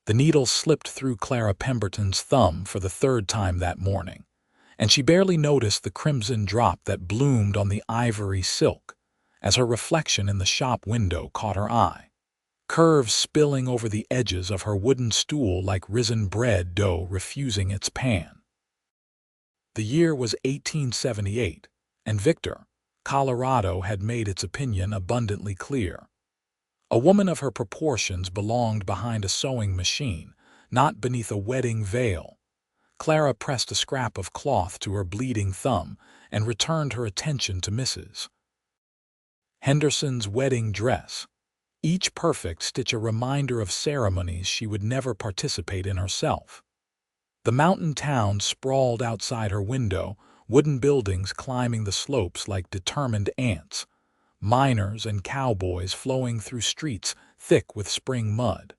The needle slipped through Clara Pemberton's thumb for the third time that morning, and she barely noticed the crimson drop that bloomed on the ivory silk as her reflection in the shop window caught her eye, curves spilling over the edges of her wooden stool like risen bread dough refusing its pan. The year was 1878, and Victor, Colorado, had made its opinion abundantly clear. A woman of her proportions belonged behind a sewing machine, not beneath a wedding veil. Clara pressed a scrap of cloth to her bleeding thumb and returned her attention to Mrs. Henderson's wedding dress, each perfect stitch a reminder of ceremonies she would never participate in herself. The mountain town sprawled outside her window, wooden buildings climbing the slopes like determined ants, miners and cowboys flowing through streets thick with spring mud.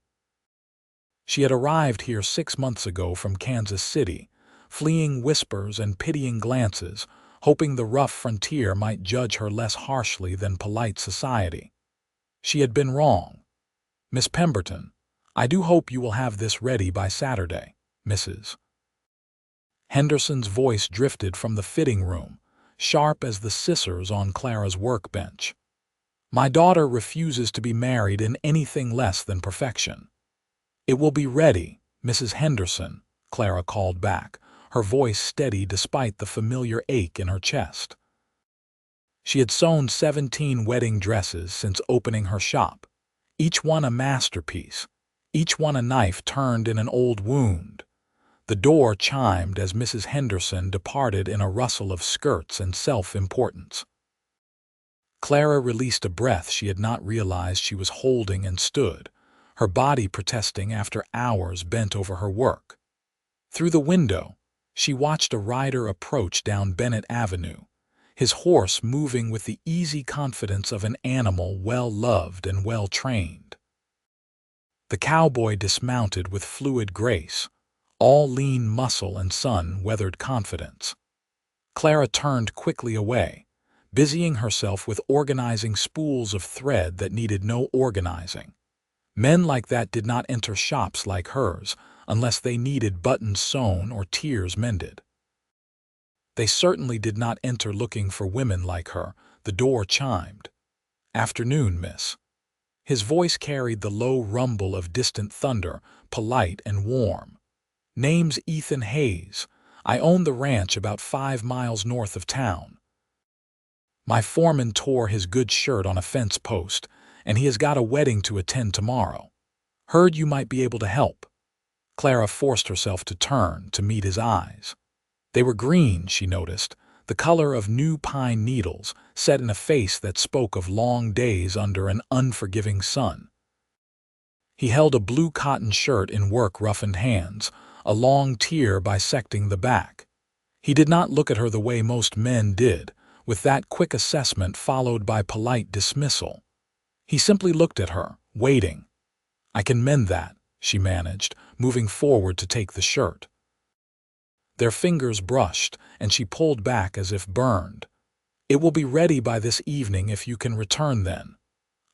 She had arrived here 6 months ago from Kansas City, fleeing whispers and pitying glances, hoping the rough frontier might judge her less harshly than polite society. She had been wrong. "Miss Pemberton, I do hope you will have this ready by Saturday." Mrs. Henderson's voice drifted from the fitting room, sharp as the scissors on Clara's workbench. "My daughter refuses to be married in anything less than perfection." "It will be ready, Mrs. Henderson," Clara called back, her voice steady despite the familiar ache in her chest. She had sewn 17 wedding dresses since opening her shop, each one a masterpiece, each one a knife turned in an old wound. The door chimed as Mrs. Henderson departed in a rustle of skirts and self-importance. Clara released a breath she had not realized she was holding and stood, her body protesting after hours bent over her work. Through the window, she watched a rider approach down Bennett Avenue, his horse moving with the easy confidence of an animal well-loved and well-trained. The cowboy dismounted with fluid grace, all lean muscle and sun-weathered confidence. Clara turned quickly away, busying herself with organizing spools of thread that needed no organizing. Men like that did not enter shops like hers unless they needed buttons sewn or tears mended. They certainly did not enter looking for women like her. The door chimed. "Afternoon, miss." His voice carried the low rumble of distant thunder, polite and warm. "Name's Ethan Hayes. I own the ranch about 5 miles north of town. My foreman tore his good shirt on a fence post, and he has got a wedding to attend tomorrow. Heard you might be able to help." Clara forced herself to turn to meet his eyes. They were green, she noticed, the color of new pine needles set in a face that spoke of long days under an unforgiving sun. He held a blue cotton shirt in work-roughened hands, a long tear bisecting the back. He did not look at her the way most men did, with that quick assessment followed by polite dismissal. He simply looked at her, waiting. "I can mend that," she managed, moving forward to take the shirt. Their fingers brushed, and she pulled back as if burned. "It will be ready by this evening if you can return then."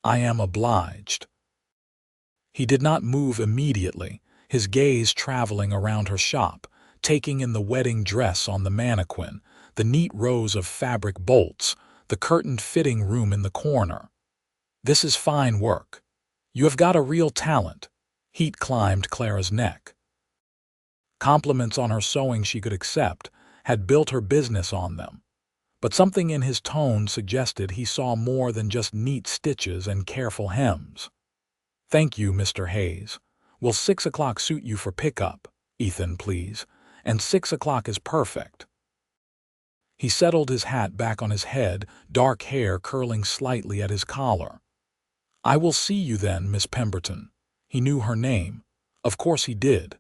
"I am obliged." He did not move immediately, his gaze traveling around her shop, taking in the wedding dress on the mannequin, the neat rows of fabric bolts, the curtained fitting room in the corner. "This is fine work. You have got a real talent." Heat climbed Clara's neck. Compliments on her sewing she could accept, had built her business on them. But something in his tone suggested he saw more than just neat stitches and careful hems. "Thank you, Mr. Hayes. Will 6 o'clock suit you for pickup, Ethan, please? And 6 o'clock is perfect." He settled his hat back on his head, dark hair curling slightly at his collar. "I will see you then, Miss Pemberton." He knew her name. Of course he did.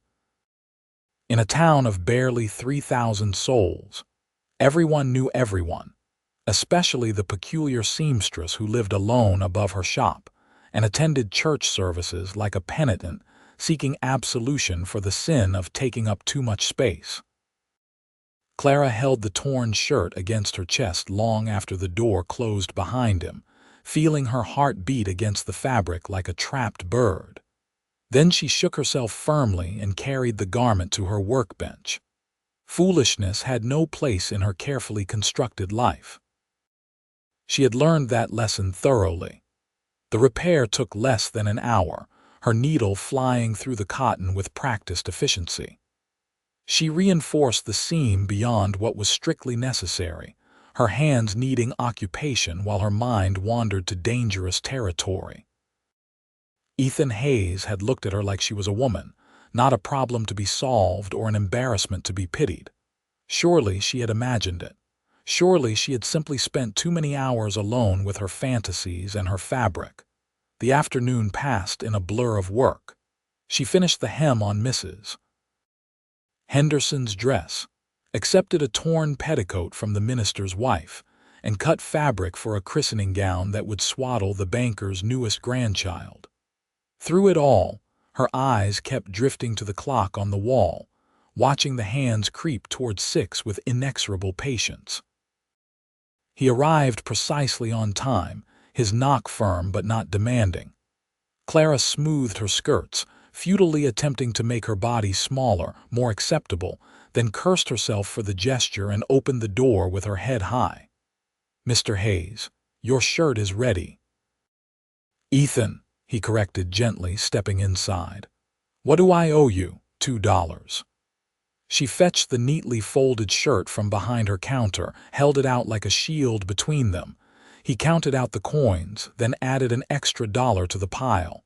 In a town of barely 3,000 souls, everyone knew everyone, especially the peculiar seamstress who lived alone above her shop and attended church services like a penitent seeking absolution for the sin of taking up too much space. Clara held the torn shirt against her chest long after the door closed behind him, feeling her heart beat against the fabric like a trapped bird. Then she shook herself firmly and carried the garment to her workbench. Foolishness had no place in her carefully constructed life. She had learned that lesson thoroughly. The repair took less than an hour, her needle flying through the cotton with practiced efficiency. She reinforced the seam beyond what was strictly necessary, her hands needing occupation while her mind wandered to dangerous territory. Ethan Hayes had looked at her like she was a woman, not a problem to be solved or an embarrassment to be pitied. Surely she had imagined it. Surely she had simply spent too many hours alone with her fantasies and her fabric. The afternoon passed in a blur of work. She finished the hem on Mrs. Henderson's dress, accepted a torn petticoat from the minister's wife, and cut fabric for a christening gown that would swaddle the banker's newest grandchild. Through it all, her eyes kept drifting to the clock on the wall, watching the hands creep toward 6 with inexorable patience. He arrived precisely on time, his knock firm but not demanding. Clara smoothed her skirts, futilely attempting to make her body smaller, more acceptable, then cursed herself for the gesture and opened the door with her head high. "Mr. Hayes, your shirt is ready." "Ethan," he corrected gently, stepping inside. "What do I owe you? $2. She fetched the neatly folded shirt from behind her counter, held it out like a shield between them. He counted out the coins, then added an extra $1 to the pile.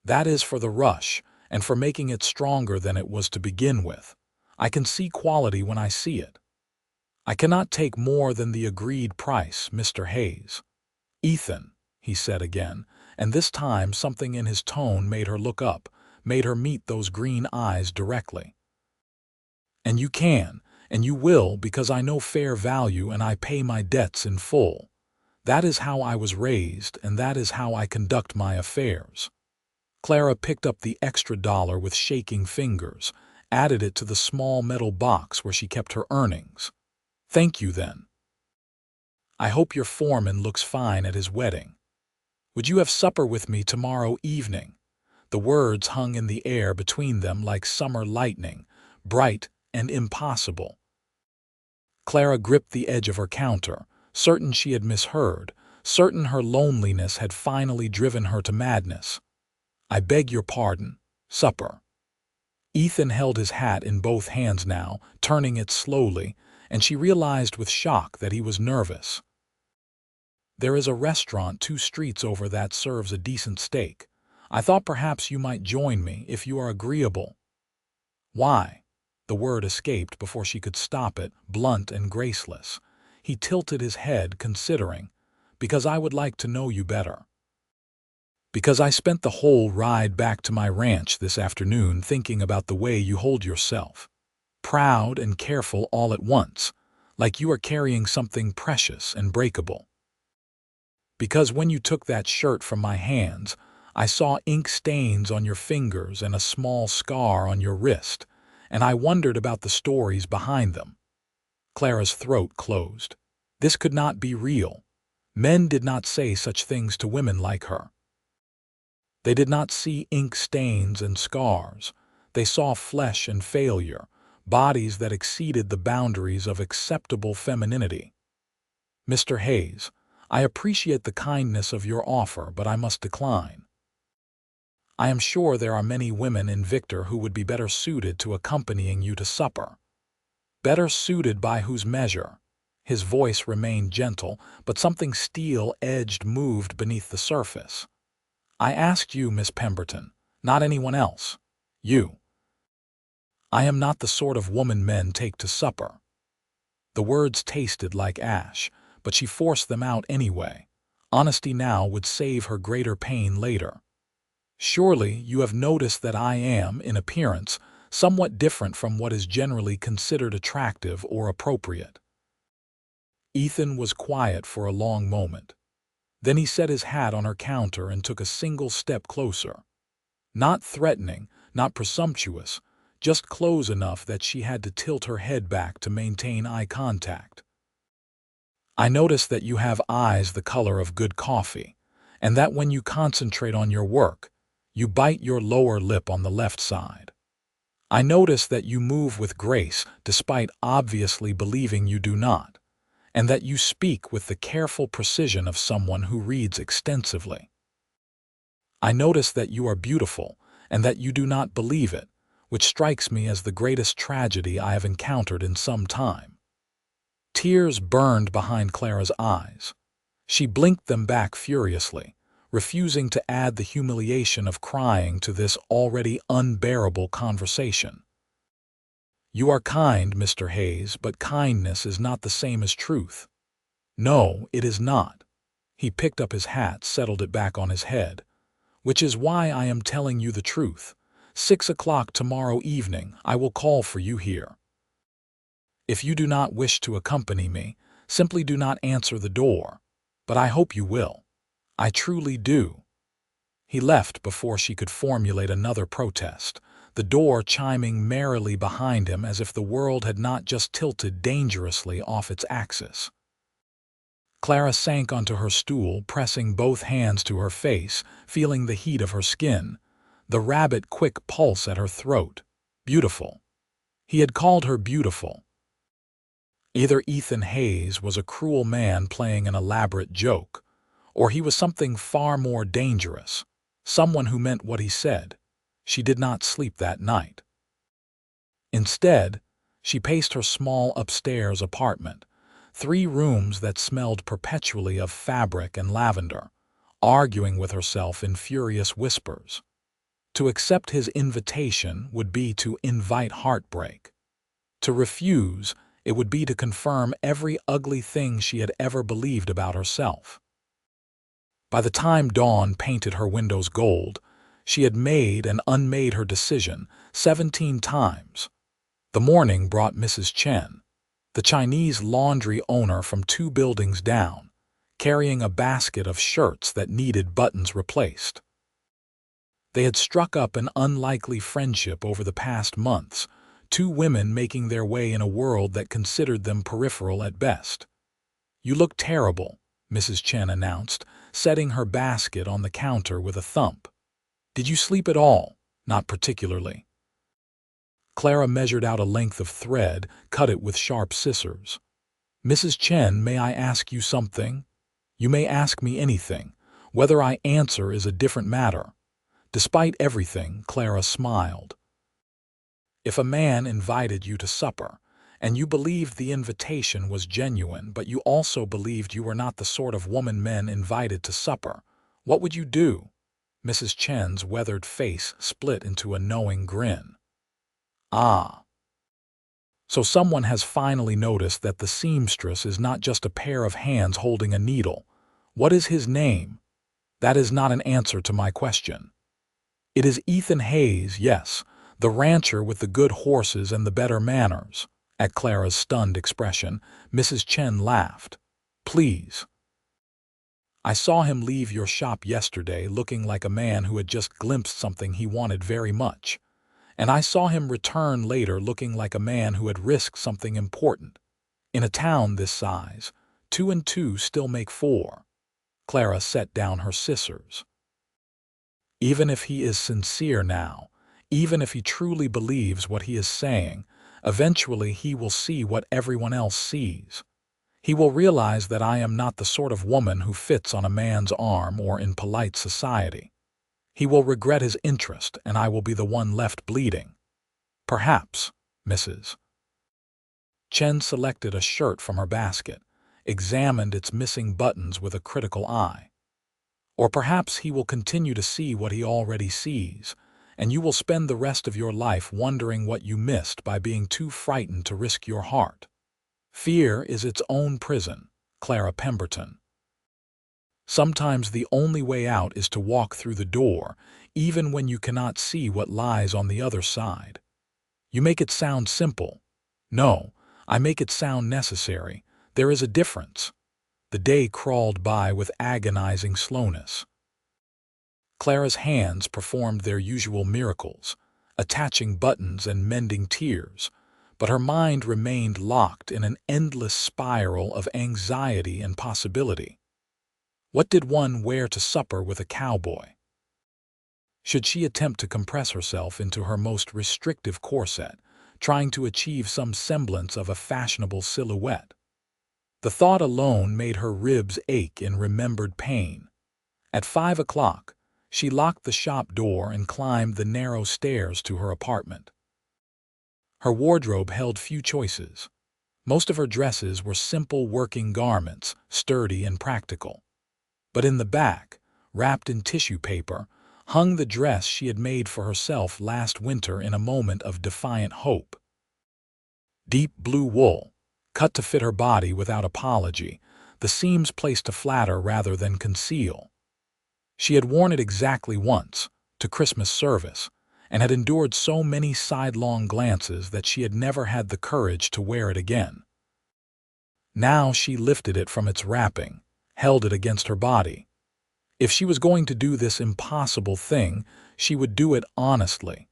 "That is for the rush, and for making it stronger than it was to begin with. I can see quality when I see it. I cannot take more than the agreed price, Mr. Hayes." "Ethan," he said again, and this time something in his tone made her look up, made her meet those green eyes directly. "And you can, and you will, because I know fair value and I pay my debts in full. That is how I was raised, and that is how I conduct my affairs." Clara picked up the extra $1 with shaking fingers, added it to the small metal box where she kept her earnings. "Thank you, then. I hope your foreman looks fine at his wedding. Would you have supper with me tomorrow evening?" The words hung in the air between them like summer lightning, bright and impossible. Clara gripped the edge of her counter, certain she had misheard, certain her loneliness had finally driven her to madness. "I beg your pardon. Supper." Ethan held his hat in both hands now, turning it slowly, and she realized with shock that he was nervous. "There is a restaurant 2 streets over that serves a decent steak. I thought perhaps you might join me if you are agreeable." "Why?" The word escaped before she could stop it, blunt and graceless. He tilted his head, considering. "Because I would like to know you better. Because I spent the whole ride back to my ranch this afternoon thinking about the way you hold yourself. Proud and careful all at once, like you are carrying something precious and breakable. Because when you took that shirt from my hands, I saw ink stains on your fingers and a small scar on your wrist, and I wondered about the stories behind them." Clara's throat closed. This could not be real. Men did not say such things to women like her. They did not see ink stains and scars. They saw flesh and failure, bodies that exceeded the boundaries of acceptable femininity. "Mr. Hayes, I appreciate the kindness of your offer, but I must decline. I am sure there are many women in Victor who would be better suited to accompanying you to supper." "Better suited by whose measure?" His voice remained gentle, but something steel-edged moved beneath the surface. "I asked you, Miss Pemberton, not anyone else. You. I am not the sort of woman men take to supper." The words tasted like ash, but she forced them out anyway. Honesty now would save her greater pain later. "Surely you have noticed that I am, in appearance, somewhat different from what is generally considered attractive or appropriate." Ethan was quiet for a long moment. Then he set his hat on her counter and took a single step closer. Not threatening, not presumptuous, just close enough that she had to tilt her head back to maintain eye contact. "I notice that you have eyes the color of good coffee, and that when you concentrate on your work, You bite your lower lip on the left side. I notice that you move with grace despite obviously believing you do not, and that you speak with the careful precision of someone who reads extensively. I notice that you are beautiful and that you do not believe it, which strikes me as the greatest tragedy I have encountered in some time. Tears burned behind Clara's eyes. She blinked them back furiously, refusing to add the humiliation of crying to this already unbearable conversation. You are kind, Mr. Hayes, but kindness is not the same as truth. No, it is not. He picked up his hat, settled it back on his head. Which is why I am telling you the truth. 6 o'clock tomorrow evening, I will call for you here. If you do not wish to accompany me, simply do not answer the door. But I hope you will. I truly do. He left before she could formulate another protest, the door chiming merrily behind him as if the world had not just tilted dangerously off its axis. Clara sank onto her stool, pressing both hands to her face, feeling the heat of her skin, the rabbit-quick pulse at her throat. Beautiful. He had called her beautiful. Either Ethan Hayes was a cruel man playing an elaborate joke, or he was something far more dangerous, someone who meant what he said. She did not sleep that night. Instead, she paced her small upstairs apartment, 3 rooms that smelled perpetually of fabric and lavender, arguing with herself in furious whispers. To accept his invitation would be to invite heartbreak. To refuse, it would be to confirm every ugly thing she had ever believed about herself. By the time dawn painted her windows gold, she had made and unmade her decision 17 times. The morning brought Mrs. Chen, the Chinese laundry owner from 2 buildings down, carrying a basket of shirts that needed buttons replaced. They had struck up an unlikely friendship over the past months, 2 women making their way in a world that considered them peripheral at best. "You look terrible," Mrs. Chen announced, setting her basket on the counter with a thump. "Did you sleep at all?" "Not particularly." Clara measured out a length of thread, cut it with sharp scissors. "Mrs. Chen, may I ask you something?" "You may ask me anything. Whether I answer is a different matter." Despite everything, Clara smiled. "If a man invited you to supper, and you believed the invitation was genuine, but you also believed you were not the sort of woman men invited to supper, what would you do?" Mrs. Chen's weathered face split into a knowing grin. "Ah. So someone has finally noticed that the seamstress is not just a pair of hands holding a needle. What is his name?" "That is not an answer to my question." "It is Ethan Hayes, yes, the rancher with the good horses and the better manners." At Clara's stunned expression, Mrs. Chen laughed. "Please. I saw him leave your shop yesterday looking like a man who had just glimpsed something he wanted very much. And I saw him return later looking like a man who had risked something important. In a town this size, 2 and 2 still make 4. Clara set down her scissors. "Even if he is sincere now, even if he truly believes what he is saying, eventually he will see what everyone else sees. He will realize that I am not the sort of woman who fits on a man's arm or in polite society. He will regret his interest, and I will be the one left bleeding. Perhaps, Mrs. Chen selected a shirt from her basket, examined its missing buttons with a critical eye. Or perhaps he will continue to see what he already sees, and you will spend the rest of your life wondering what you missed by being too frightened to risk your heart. Fear is its own prison." Clara Pemberton. "Sometimes the only way out is to walk through the door, even when you cannot see what lies on the other side. You make it sound simple. No, I make it sound necessary. There is a difference." The day crawled by with agonizing slowness. Clara's hands performed their usual miracles, attaching buttons and mending tears, but her mind remained locked in an endless spiral of anxiety and possibility. What did one wear to supper with a cowboy? Should she attempt to compress herself into her most restrictive corset, trying to achieve some semblance of a fashionable silhouette? The thought alone made her ribs ache in remembered pain. At 5 o'clock, she locked the shop door and climbed the narrow stairs to her apartment. Her wardrobe held few choices. Most of her dresses were simple working garments, sturdy and practical. But in the back, wrapped in tissue paper, hung the dress she had made for herself last winter in a moment of defiant hope. Deep blue wool, cut to fit her body without apology, the seams placed to flatter rather than conceal. She had worn it exactly once, to Christmas service, and had endured so many sidelong glances that she had never had the courage to wear it again. Now she lifted it from its wrapping, held it against her body. If she was going to do this impossible thing, she would do it honestly.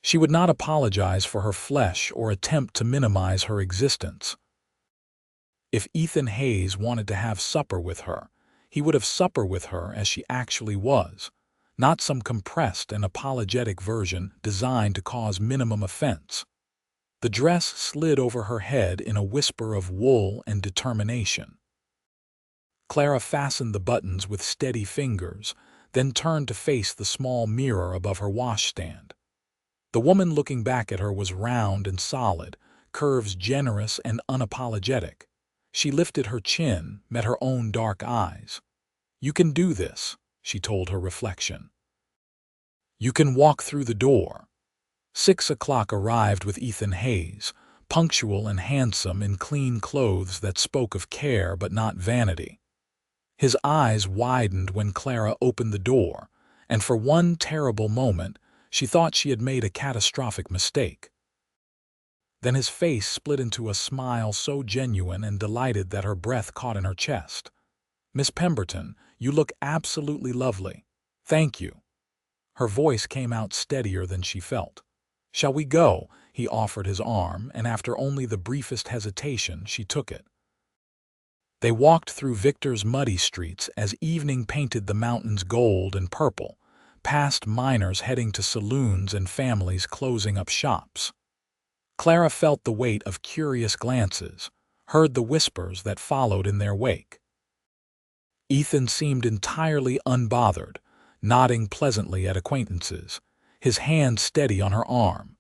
She would not apologize for her flesh or attempt to minimize her existence. If Ethan Hayes wanted to have supper with her, he would have supper with her as she actually was, not some compressed and apologetic version designed to cause minimum offense. The dress slid over her head in a whisper of wool and determination. Clara fastened the buttons with steady fingers, then turned to face the small mirror above her washstand. The woman looking back at her was round and solid, curves generous and unapologetic. She lifted her chin, met her own dark eyes. "You can do this," she told her reflection. "You can walk through the door." 6 o'clock arrived with Ethan Hayes, punctual and handsome in clean clothes that spoke of care but not vanity. His eyes widened when Clara opened the door, and for one terrible moment, she thought she had made a catastrophic mistake. Then his face split into a smile so genuine and delighted that her breath caught in her chest. "Miss Pemberton, you look absolutely lovely. Thank you." Her voice came out steadier than she felt. "Shall we go?" He offered his arm, and after only the briefest hesitation, she took it. They walked through Victor's muddy streets as evening painted the mountains gold and purple, past miners heading to saloons and families closing up shops. Clara felt the weight of curious glances, heard the whispers that followed in their wake. Ethan seemed entirely unbothered, nodding pleasantly at acquaintances, his hand steady on her arm.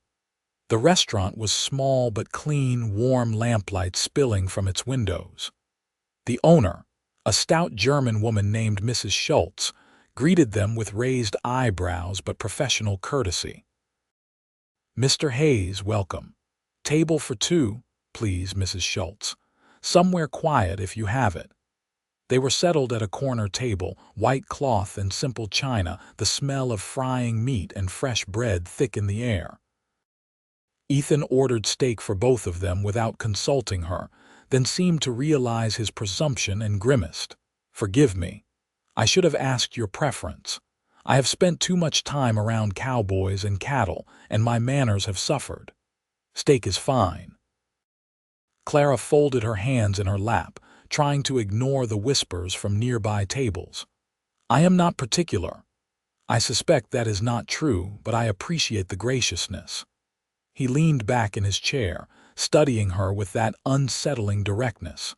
The restaurant was small but clean, warm lamplight spilling from its windows. The owner, a stout German woman named Mrs. Schultz, greeted them with raised eyebrows but professional courtesy. "Mr. Hayes, welcome. Table for two, please, Mrs. Schultz. Somewhere quiet if you have it." They were settled at a corner table, white cloth and simple china, the smell of frying meat and fresh bread thick in the air. Ethan ordered steak for both of them without consulting her, then seemed to realize his presumption and grimaced. "Forgive me. I should have asked your preference. I have spent too much time around cowboys and cattle, and my manners have suffered. Steak is fine." Clara folded her hands in her lap, trying to ignore the whispers from nearby tables. "I am not particular. I suspect that is not true, but I appreciate the graciousness." He leaned back in his chair, studying her with that unsettling directness.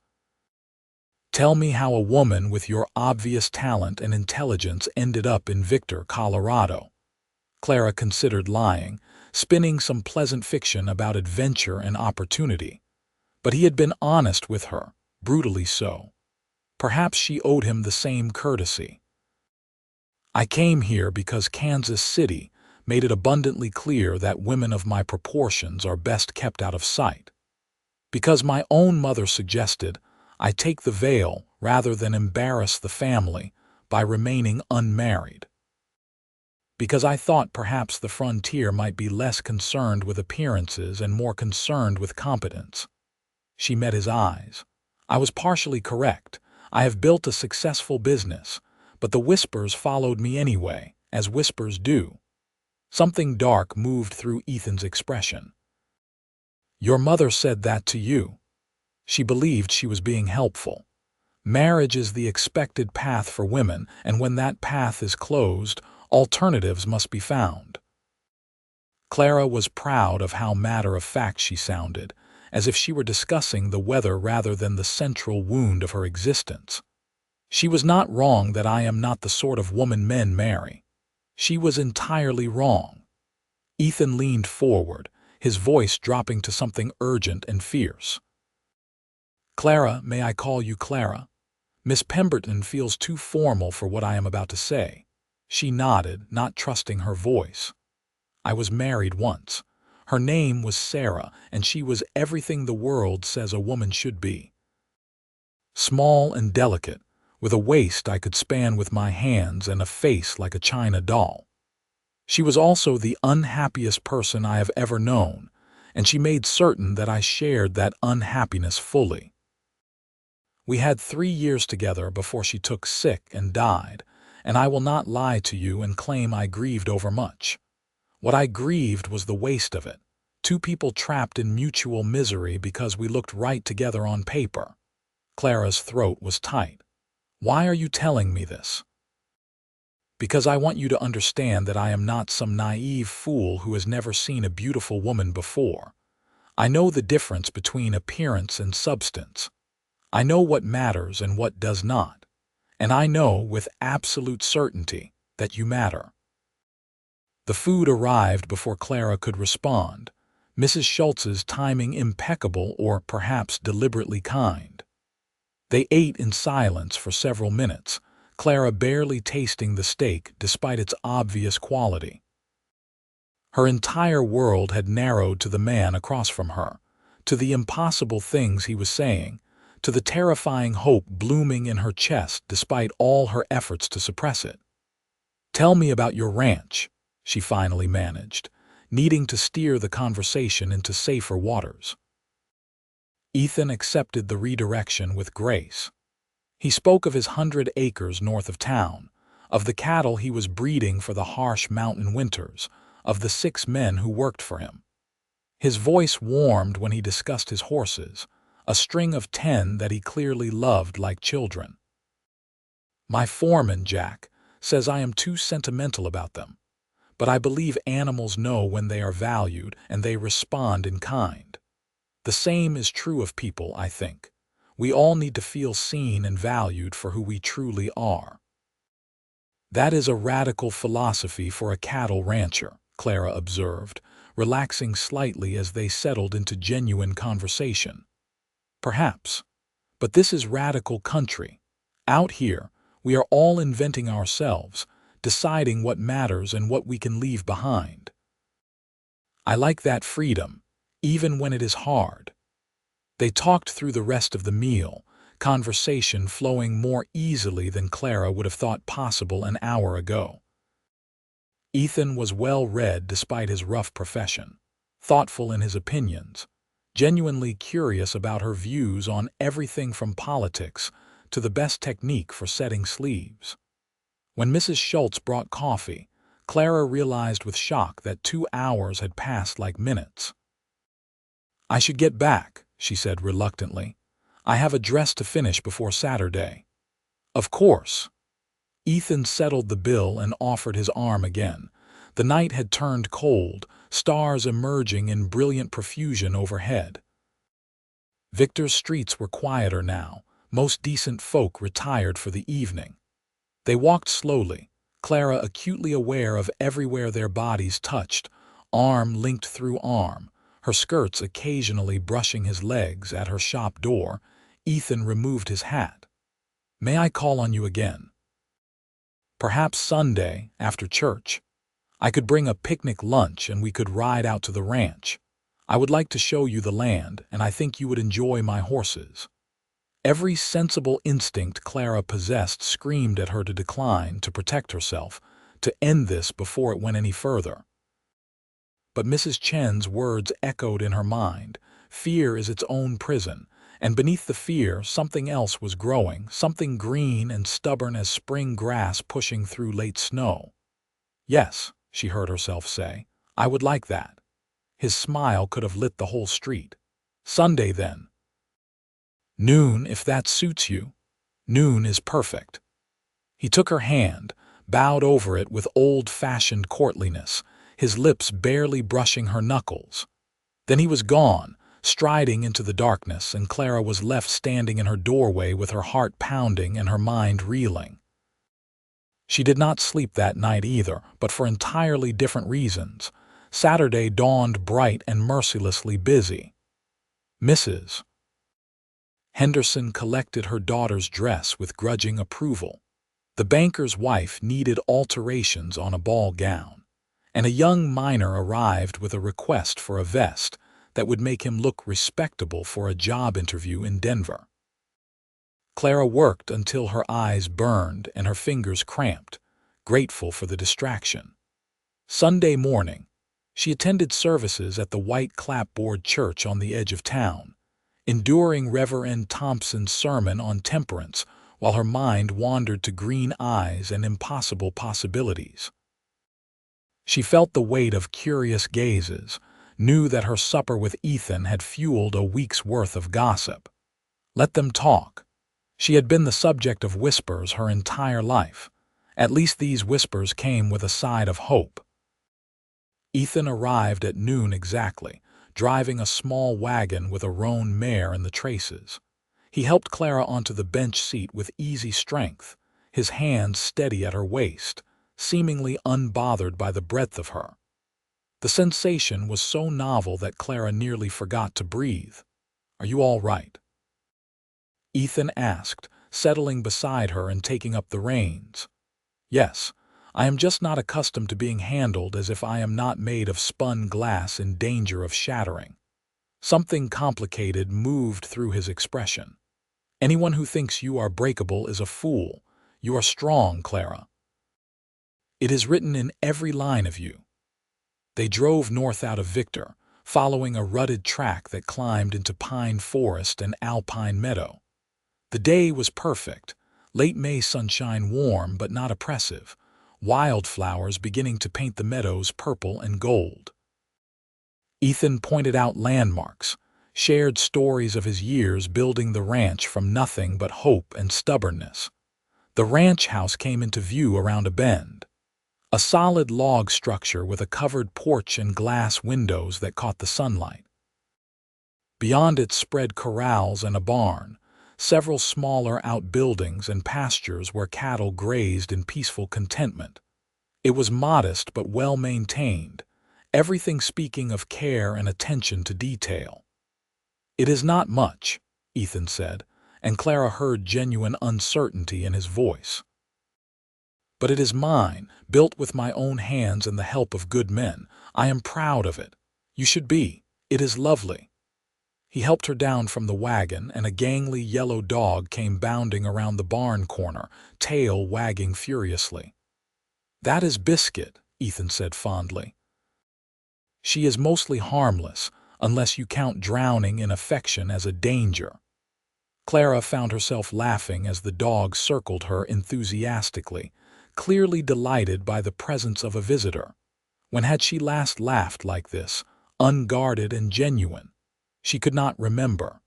"Tell me how a woman with your obvious talent and intelligence ended up in Victor, Colorado." Clara considered lying, spinning some pleasant fiction about adventure and opportunity. But he had been honest with her, brutally so. Perhaps she owed him the same courtesy. "I came here because Kansas City made it abundantly clear that women of my proportions are best kept out of sight. Because my own mother suggested I take the veil rather than embarrass the family by remaining unmarried. Because I thought perhaps the frontier might be less concerned with appearances and more concerned with competence." She met his eyes. "I was partially correct. I have built a successful business, but the whispers followed me anyway, as whispers do." Something dark moved through Ethan's expression. "Your mother said that to you." She believed she was being helpful. "Marriage is the expected path for women, and when that path is closed, Alternatives must be found. Clara was proud of how matter-of-fact she sounded, as if she were discussing the weather rather than the central wound of her existence. She was not wrong that I am not the sort of woman men marry. She was entirely wrong. Ethan leaned forward, his voice dropping to something urgent and fierce. Clara, may I call you Clara? Miss Pemberton feels too formal for what I am about to say. She nodded, not trusting her voice. I was married once. Her name was Sarah, and she was everything the world says a woman should be. Small and delicate, with a waist I could span with my hands and a face like a china doll. She was also the unhappiest person I have ever known, and she made certain that I shared that unhappiness fully. We had 3 years together before she took sick and died, and I will not lie to you and claim I grieved overmuch. What I grieved was the waste of it, 2 people trapped in mutual misery because we looked right together on paper. Clara's throat was tight. Why are you telling me this? Because I want you to understand that I am not some naive fool who has never seen a beautiful woman before. I know the difference between appearance and substance. I know what matters and what does not. And I know with absolute certainty that you matter. The food arrived before Clara could respond, Mrs. Schultz's timing impeccable or perhaps deliberately kind. They ate in silence for several minutes, Clara barely tasting the steak despite its obvious quality. Her entire world had narrowed to the man across from her, to the impossible things he was saying, to the terrifying hope blooming in her chest despite all her efforts to suppress it. "Tell me about your ranch," she finally managed, needing to steer the conversation into safer waters. Ethan accepted the redirection with grace. He spoke of his 100 acres north of town, of the cattle he was breeding for the harsh mountain winters, of the 6 men who worked for him. His voice warmed when he discussed his horses, a string of 10 that he clearly loved like children. "My foreman, Jack, says I am too sentimental about them, but I believe animals know when they are valued and they respond in kind. The same is true of people, I think. We all need to feel seen and valued for who we truly are." "That is a radical philosophy for a cattle rancher," Clara observed, relaxing slightly as they settled into genuine conversation. "Perhaps. But this is radical country. Out here, we are all inventing ourselves, deciding what matters and what we can leave behind. I like that freedom, even when it is hard." They talked through the rest of the meal, conversation flowing more easily than Clara would have thought possible an hour ago. Ethan was well-read despite his rough profession, thoughtful in his opinions, genuinely curious about her views on everything from politics to the best technique for setting sleeves. When Mrs. Schultz brought coffee, Clara realized with shock that 2 hours had passed like minutes. "I should get back," she said reluctantly. "I have a dress to finish before Saturday." "Of course." Ethan settled the bill and offered his arm again. The night had turned cold, stars emerging in brilliant profusion overhead. Victor's streets were quieter now, most decent folk retired for the evening. They walked slowly, Clara acutely aware of everywhere their bodies touched, arm linked through arm, her skirts occasionally brushing his legs. At her shop door, Ethan removed his hat. "May I call on you again?" "Perhaps Sunday, after church. I could bring a picnic lunch and we could ride out to the ranch. I would like to show you the land, and I think you would enjoy my horses." Every sensible instinct Clara possessed screamed at her to decline, to protect herself, to end this before it went any further. But Mrs. Chen's words echoed in her mind. Fear is its own prison, and beneath the fear something else was growing, something green and stubborn as spring grass pushing through late snow. "Yes," she heard herself say, "I would like that." His smile could have lit the whole street. "Sunday, then." "Noon, if that suits you." "Noon is perfect." He took her hand, bowed over it with old-fashioned courtliness, his lips barely brushing her knuckles. Then he was gone, striding into the darkness, and Clara was left standing in her doorway with her heart pounding and her mind reeling. She did not sleep that night either, but for entirely different reasons. Saturday dawned bright and mercilessly busy. Mrs. Henderson collected her daughter's dress with grudging approval. The banker's wife needed alterations on a ball gown, and a young miner arrived with a request for a vest that would make him look respectable for a job interview in Denver. Clara worked until her eyes burned and her fingers cramped, grateful for the distraction. Sunday morning, she attended services at the white clapboard church on the edge of town, enduring Reverend Thompson's sermon on temperance while her mind wandered to green eyes and impossible possibilities. She felt the weight of curious gazes, knew that her supper with Ethan had fueled a week's worth of gossip. Let them talk. She had been the subject of whispers her entire life. At least these whispers came with a side of hope. Ethan arrived at noon exactly, driving a small wagon with a roan mare in the traces. He helped Clara onto the bench seat with easy strength, his hands steady at her waist, seemingly unbothered by the breadth of her. The sensation was so novel that Clara nearly forgot to breathe. "Are you all right?" Ethan asked, settling beside her and taking up the reins. "Yes, I am just not accustomed to being handled as if I am not made of spun glass in danger of shattering." Something complicated moved through his expression. "Anyone who thinks you are breakable is a fool. You are strong, Clara. It is written in every line of you." They drove north out of Victor, following a rutted track that climbed into pine forest and alpine meadow. The day was perfect, late May sunshine warm but not oppressive, wildflowers beginning to paint the meadows purple and gold. Ethan pointed out landmarks, shared stories of his years building the ranch from nothing but hope and stubbornness. The ranch house came into view around a bend, a solid log structure with a covered porch and glass windows that caught the sunlight. Beyond it spread corrals and a barn, several smaller outbuildings and pastures where cattle grazed in peaceful contentment. It was modest but well-maintained, everything speaking of care and attention to detail. "It is not much," Ethan said, and Clara heard genuine uncertainty in his voice. "But it is mine, built with my own hands and the help of good men. I am proud of it. You should be. It is lovely." He helped her down from the wagon, and a gangly yellow dog came bounding around the barn corner, tail wagging furiously. "That is Biscuit," Ethan said fondly. "She is mostly harmless, unless you count drowning in affection as a danger." Clara found herself laughing as the dog circled her enthusiastically, clearly delighted by the presence of a visitor. When had she last laughed like this, unguarded and genuine? She could not remember.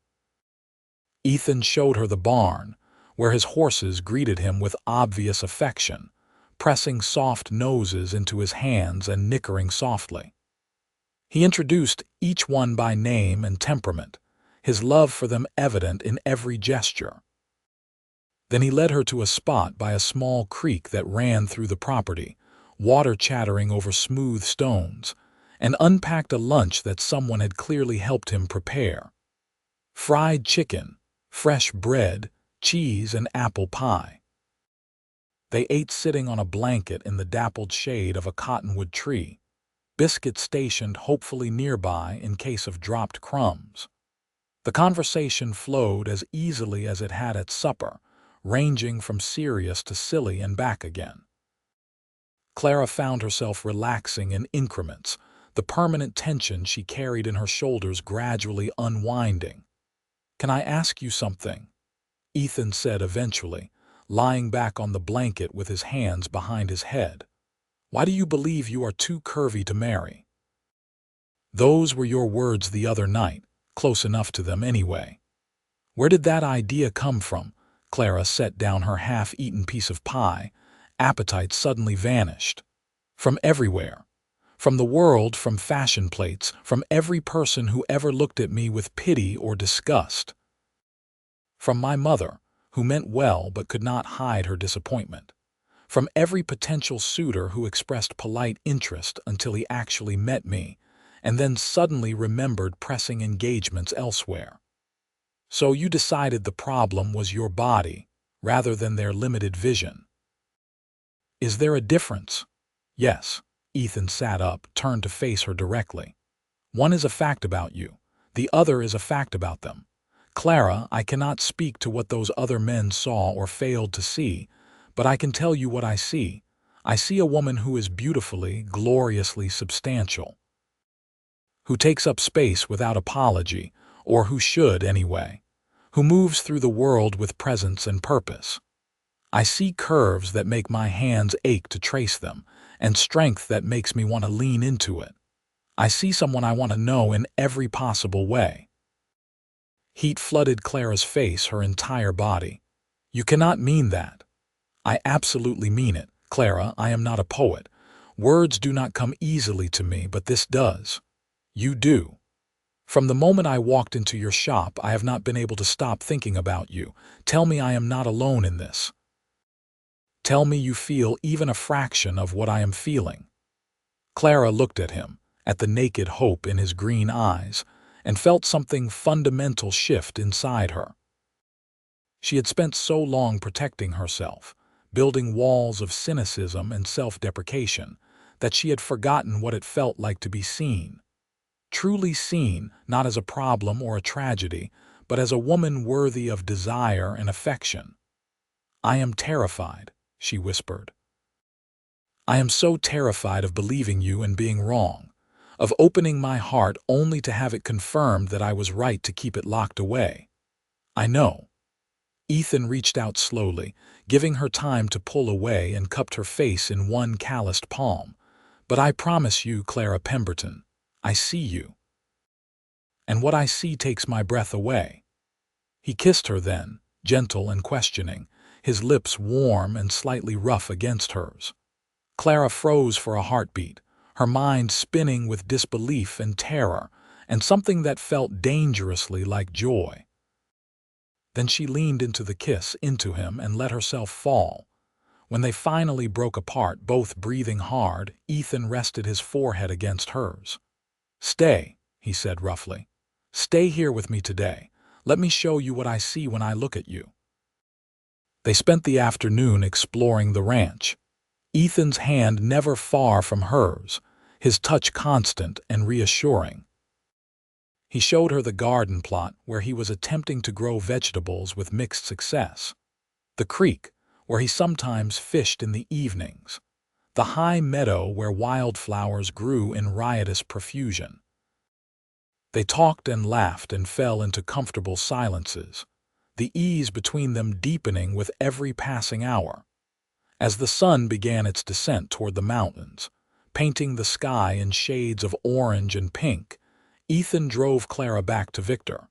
Ethan showed her the barn, where his horses greeted him with obvious affection, pressing soft noses into his hands and nickering softly. He introduced each one by name and temperament, his love for them evident in every gesture. Then he led her to a spot by a small creek that ran through the property, water chattering over smooth stones, and unpacked a lunch that someone had clearly helped him prepare. Fried chicken, fresh bread, cheese, and apple pie. They ate sitting on a blanket in the dappled shade of a cottonwood tree, Biscuit stationed hopefully nearby in case of dropped crumbs. The conversation flowed as easily as it had at supper, ranging from serious to silly and back again. Clara found herself relaxing in increments, the permanent tension she carried in her shoulders gradually unwinding. "Can I ask you something?" Ethan said eventually, lying back on the blanket with his hands behind his head. "Why do you believe you are too curvy to marry?" "Those were your words the other night, close enough to them anyway." "Where did that idea come from?" Clara set down her half-eaten piece of pie, appetite suddenly vanished. From everywhere. From the world, from fashion plates, from every person who ever looked at me with pity or disgust. From my mother, who meant well but could not hide her disappointment. From every potential suitor who expressed polite interest until he actually met me, and then suddenly remembered pressing engagements elsewhere. So you decided the problem was your body, rather than their limited vision. Is there a difference? Yes. Ethan sat up, turned to face her directly. One is a fact about you. The other is a fact about them. Clara, I cannot speak to what those other men saw or failed to see, but I can tell you what I see. I see a woman who is beautifully, gloriously substantial, who takes up space without apology, or who should anyway, who moves through the world with presence and purpose. I see curves that make my hands ache to trace them, and strength that makes me want to lean into it. I see someone I want to know in every possible way. Heat flooded Clara's face, her entire body. You cannot mean that. I absolutely mean it, Clara. I am not a poet. Words do not come easily to me, but this does. You do. From the moment I walked into your shop, I have not been able to stop thinking about you. Tell me I am not alone in this. Tell me you feel even a fraction of what I am feeling. Clara looked at him, at the naked hope in his green eyes, and felt something fundamental shift inside her. She had spent so long protecting herself, building walls of cynicism and self-deprecation, that she had forgotten what it felt like to be seen. Truly seen, not as a problem or a tragedy, but as a woman worthy of desire and affection. I am terrified, she whispered. I am so terrified of believing you and being wrong, of opening my heart only to have it confirmed that I was right to keep it locked away. I know. Ethan reached out slowly, giving her time to pull away, and cupped her face in one calloused palm. But I promise you, Clara Pemberton, I see you. And what I see takes my breath away. He kissed her then, gentle and questioning, his lips warm and slightly rough against hers. Clara froze for a heartbeat, her mind spinning with disbelief and terror, and something that felt dangerously like joy. Then she leaned into the kiss, into him, and let herself fall. When they finally broke apart, both breathing hard, Ethan rested his forehead against hers. Stay, he said roughly. Stay here with me today. Let me show you what I see when I look at you. They spent the afternoon exploring the ranch, Ethan's hand never far from hers, his touch constant and reassuring. He showed her the garden plot where he was attempting to grow vegetables with mixed success, the creek where he sometimes fished in the evenings, the high meadow where wildflowers grew in riotous profusion. They talked and laughed and fell into comfortable silences, the ease between them deepening with every passing hour. As the sun began its descent toward the mountains, painting the sky in shades of orange and pink, Ethan drove Clara back to Victor.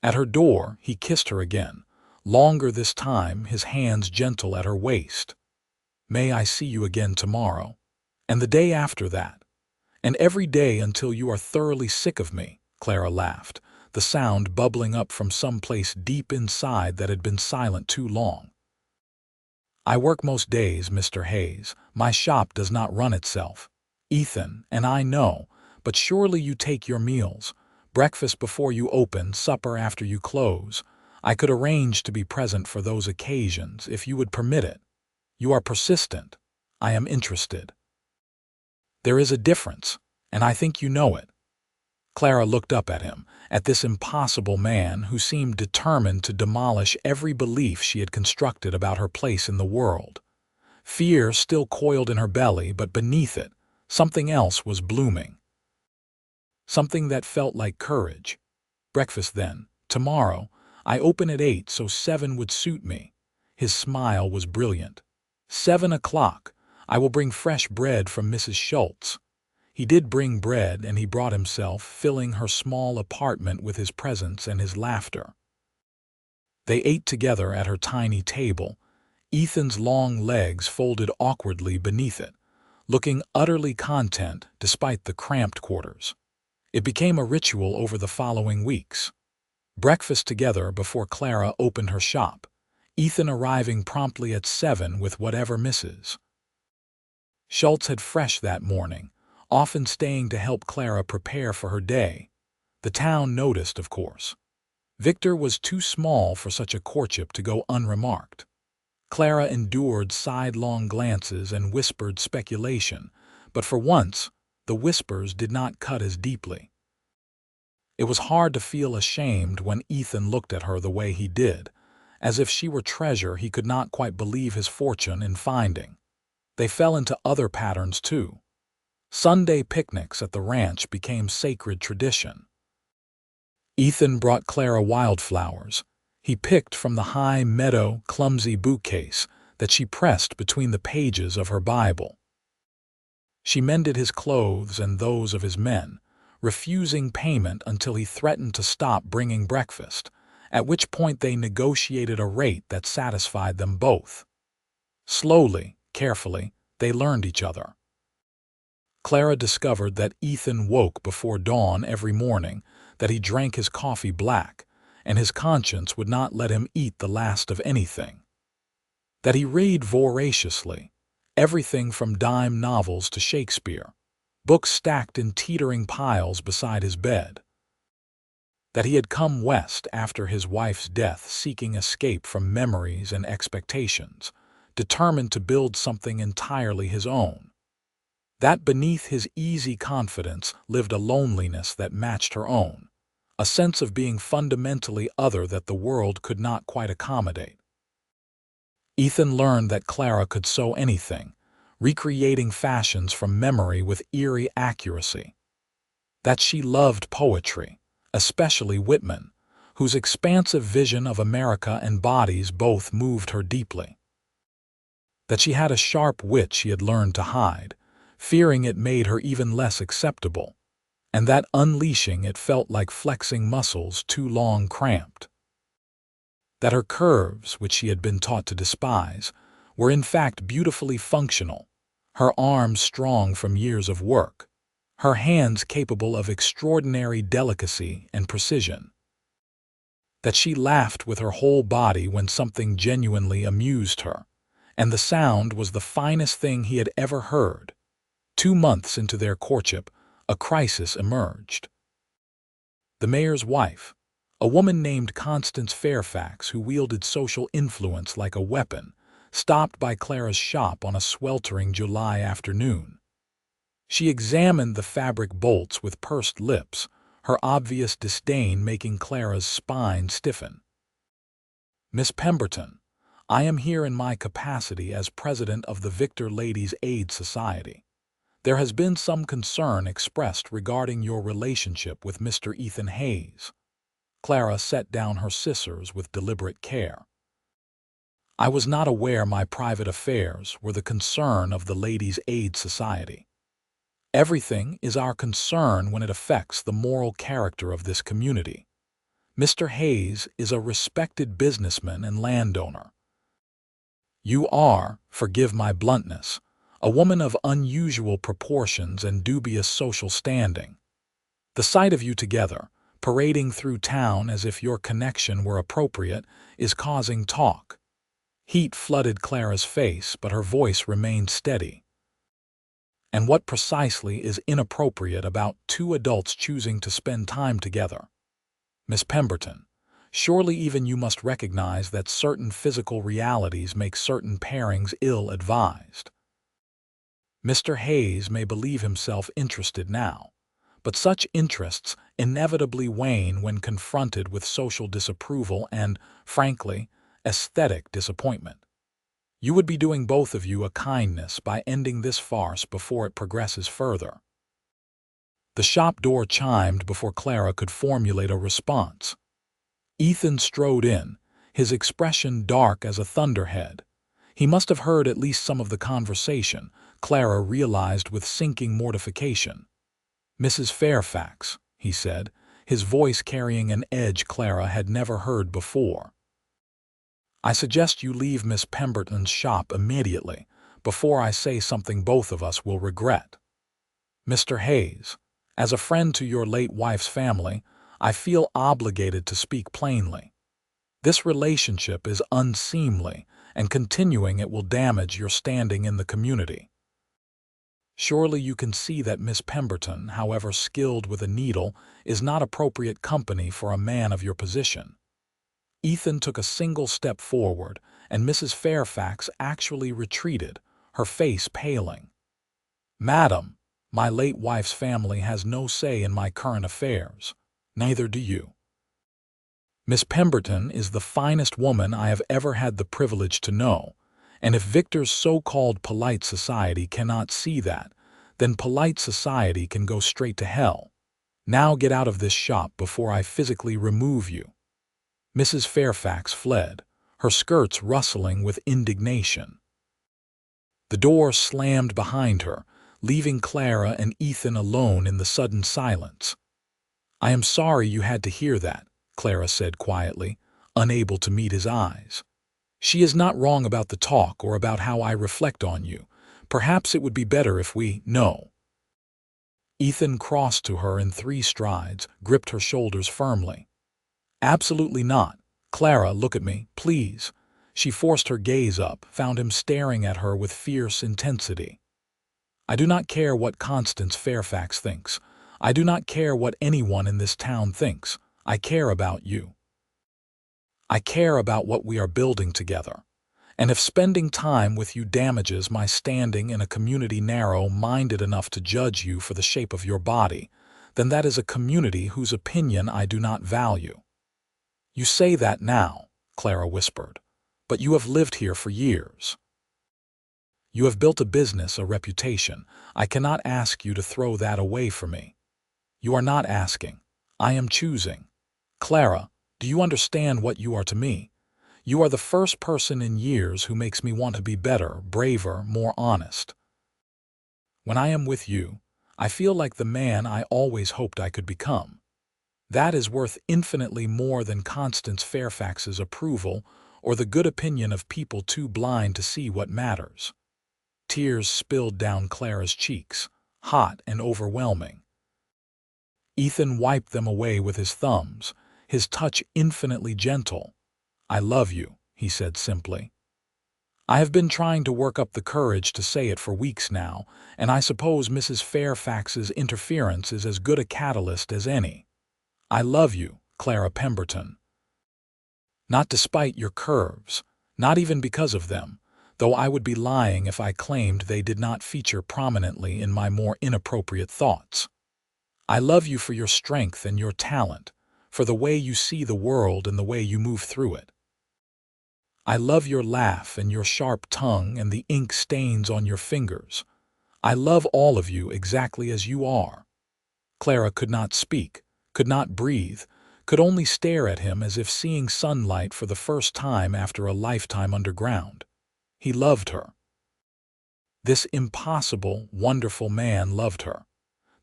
At her door, he kissed her again, longer this time, his hands gentle at her waist. May I see you again tomorrow, and the day after that, and every day until you are thoroughly sick of me, Clara laughed, the sound bubbling up from some place deep inside that had been silent too long. I work most days, Mr. Hayes. My shop does not run itself. Ethan, and I know, but surely you take your meals. Breakfast before you open, supper after you close. I could arrange to be present for those occasions if you would permit it. You are persistent. I am interested. There is a difference, and I think you know it. Clara looked up at him, at this impossible man who seemed determined to demolish every belief she had constructed about her place in the world. Fear still coiled in her belly, but beneath it, something else was blooming. Something that felt like courage. Breakfast then. Tomorrow. I open at 8, so 7 would suit me. His smile was brilliant. 7 o'clock. I will bring fresh bread from Mrs. Schultz. He did bring bread, and he brought himself, filling her small apartment with his presence and his laughter. They ate together at her tiny table, Ethan's long legs folded awkwardly beneath it, looking utterly content despite the cramped quarters. It became a ritual over the following weeks. Breakfast together before Clara opened her shop, Ethan arriving promptly at 7 with whatever Mrs. Schultz had fresh that morning, often staying to help Clara prepare for her day. The town noticed, of course. Victor was too small for such a courtship to go unremarked. Clara endured sidelong glances and whispered speculation, but for once, the whispers did not cut as deeply. It was hard to feel ashamed when Ethan looked at her the way he did, as if she were treasure he could not quite believe his fortune in finding. They fell into other patterns too. Sunday picnics at the ranch became sacred tradition. Ethan brought Clara wildflowers. He picked from the high meadow, clumsy bookcase that she pressed between the pages of her Bible. She mended his clothes and those of his men, refusing payment until he threatened to stop bringing breakfast, at which point they negotiated a rate that satisfied them both. Slowly, carefully, they learned each other. Clara discovered that Ethan woke before dawn every morning, that he drank his coffee black, and his conscience would not let him eat the last of anything. That he read voraciously, everything from dime novels to Shakespeare, books stacked in teetering piles beside his bed. That he had come west after his wife's death seeking escape from memories and expectations, determined to build something entirely his own. That beneath his easy confidence lived a loneliness that matched her own, a sense of being fundamentally other that the world could not quite accommodate. Ethan learned that Clara could sew anything, recreating fashions from memory with eerie accuracy. That she loved poetry, especially Whitman, whose expansive vision of America and bodies both moved her deeply. That she had a sharp wit she had learned to hide, fearing it made her even less acceptable, and that unleashing it felt like flexing muscles too long cramped. That her curves, which she had been taught to despise, were in fact beautifully functional, her arms strong from years of work, her hands capable of extraordinary delicacy and precision. That she laughed with her whole body when something genuinely amused her, and the sound was the finest thing he had ever heard. 2 months into their courtship, a crisis emerged. The mayor's wife, a woman named Constance Fairfax who wielded social influence like a weapon, stopped by Clara's shop on a sweltering July afternoon. She examined the fabric bolts with pursed lips, her obvious disdain making Clara's spine stiffen. "Miss Pemberton, I am here in my capacity as president of the Victor Ladies' Aid Society. There has been some concern expressed regarding your relationship with Mr. Ethan Hayes." Clara set down her scissors with deliberate care. "I was not aware my private affairs were the concern of the Ladies' Aid Society. Everything is our concern when it affects the moral character of this community. Mr. Hayes is a respected businessman and landowner. You are, forgive my bluntness, a woman of unusual proportions and dubious social standing. The sight of you together, parading through town as if your connection were appropriate, is causing talk." Heat flooded Clara's face, but her voice remained steady. "And what precisely is inappropriate about 2 adults choosing to spend time together? Miss Pemberton, surely even you must recognize that certain physical realities make certain pairings ill-advised. Mr. Hayes may believe himself interested now, but such interests inevitably wane when confronted with social disapproval and, frankly, aesthetic disappointment. You would be doing both of you a kindness by ending this farce before it progresses further." The shop door chimed before Clara could formulate a response. Ethan strode in, his expression dark as a thunderhead. He must have heard at least some of the conversation, Clara realized with sinking mortification. "Mrs. Fairfax," he said, his voice carrying an edge Clara had never heard before. I suggest you leave Miss Pemberton's shop immediately, before I say something both of us will regret. Mr. Hayes, as a friend to your late wife's family, I feel obligated to speak plainly. This relationship is unseemly, and continuing it will damage your standing in the community. Surely you can see that Miss Pemberton, however skilled with a needle, is not appropriate company for a man of your position. Ethan took a single step forward, and Mrs. Fairfax actually retreated, her face paling. Madam, my late wife's family has no say in my current affairs. Neither do you. Miss Pemberton is the finest woman I have ever had the privilege to know, and if Victor's so-called polite society cannot see that, then polite society can go straight to hell. Now get out of this shop before I physically remove you. Mrs. Fairfax fled, her skirts rustling with indignation. The door slammed behind her, leaving Clara and Ethan alone in the sudden silence. I am sorry you had to hear that, Clara said quietly, unable to meet his eyes. She is not wrong about the talk or about how I reflect on you. Perhaps it would be better if we— No. Ethan crossed to her in 3 strides, gripped her shoulders firmly. Absolutely not. Clara, look at me, please. She forced her gaze up, found him staring at her with fierce intensity. I do not care what Constance Fairfax thinks. I do not care what anyone in this town thinks. I care about you. I care about what we are building together. And if spending time with you damages my standing in a community narrow-minded enough to judge you for the shape of your body, then that is a community whose opinion I do not value. You say that now, Clara whispered, but you have lived here for years. You have built a business, a reputation. I cannot ask you to throw that away for me. You are not asking. I am choosing. Clara, do you understand what you are to me? You are the first person in years who makes me want to be better, braver, more honest. When I am with you, I feel like the man I always hoped I could become. That is worth infinitely more than Constance Fairfax's approval or the good opinion of people too blind to see what matters. Tears spilled down Clara's cheeks, hot and overwhelming. Ethan wiped them away with his thumbs, his touch infinitely gentle. I love you, he said simply. I have been trying to work up the courage to say it for weeks now, and I suppose Mrs. Fairfax's interference is as good a catalyst as any. I love you, Clara Pemberton. Not despite your curves, not even because of them, though I would be lying if I claimed they did not feature prominently in my more inappropriate thoughts. I love you for your strength and your talent, for the way you see the world and the way you move through it. I love your laugh and your sharp tongue and the ink stains on your fingers. I love all of you exactly as you are. Clara could not speak, could not breathe, could only stare at him as if seeing sunlight for the first time after a lifetime underground. He loved her. This impossible, wonderful man loved her.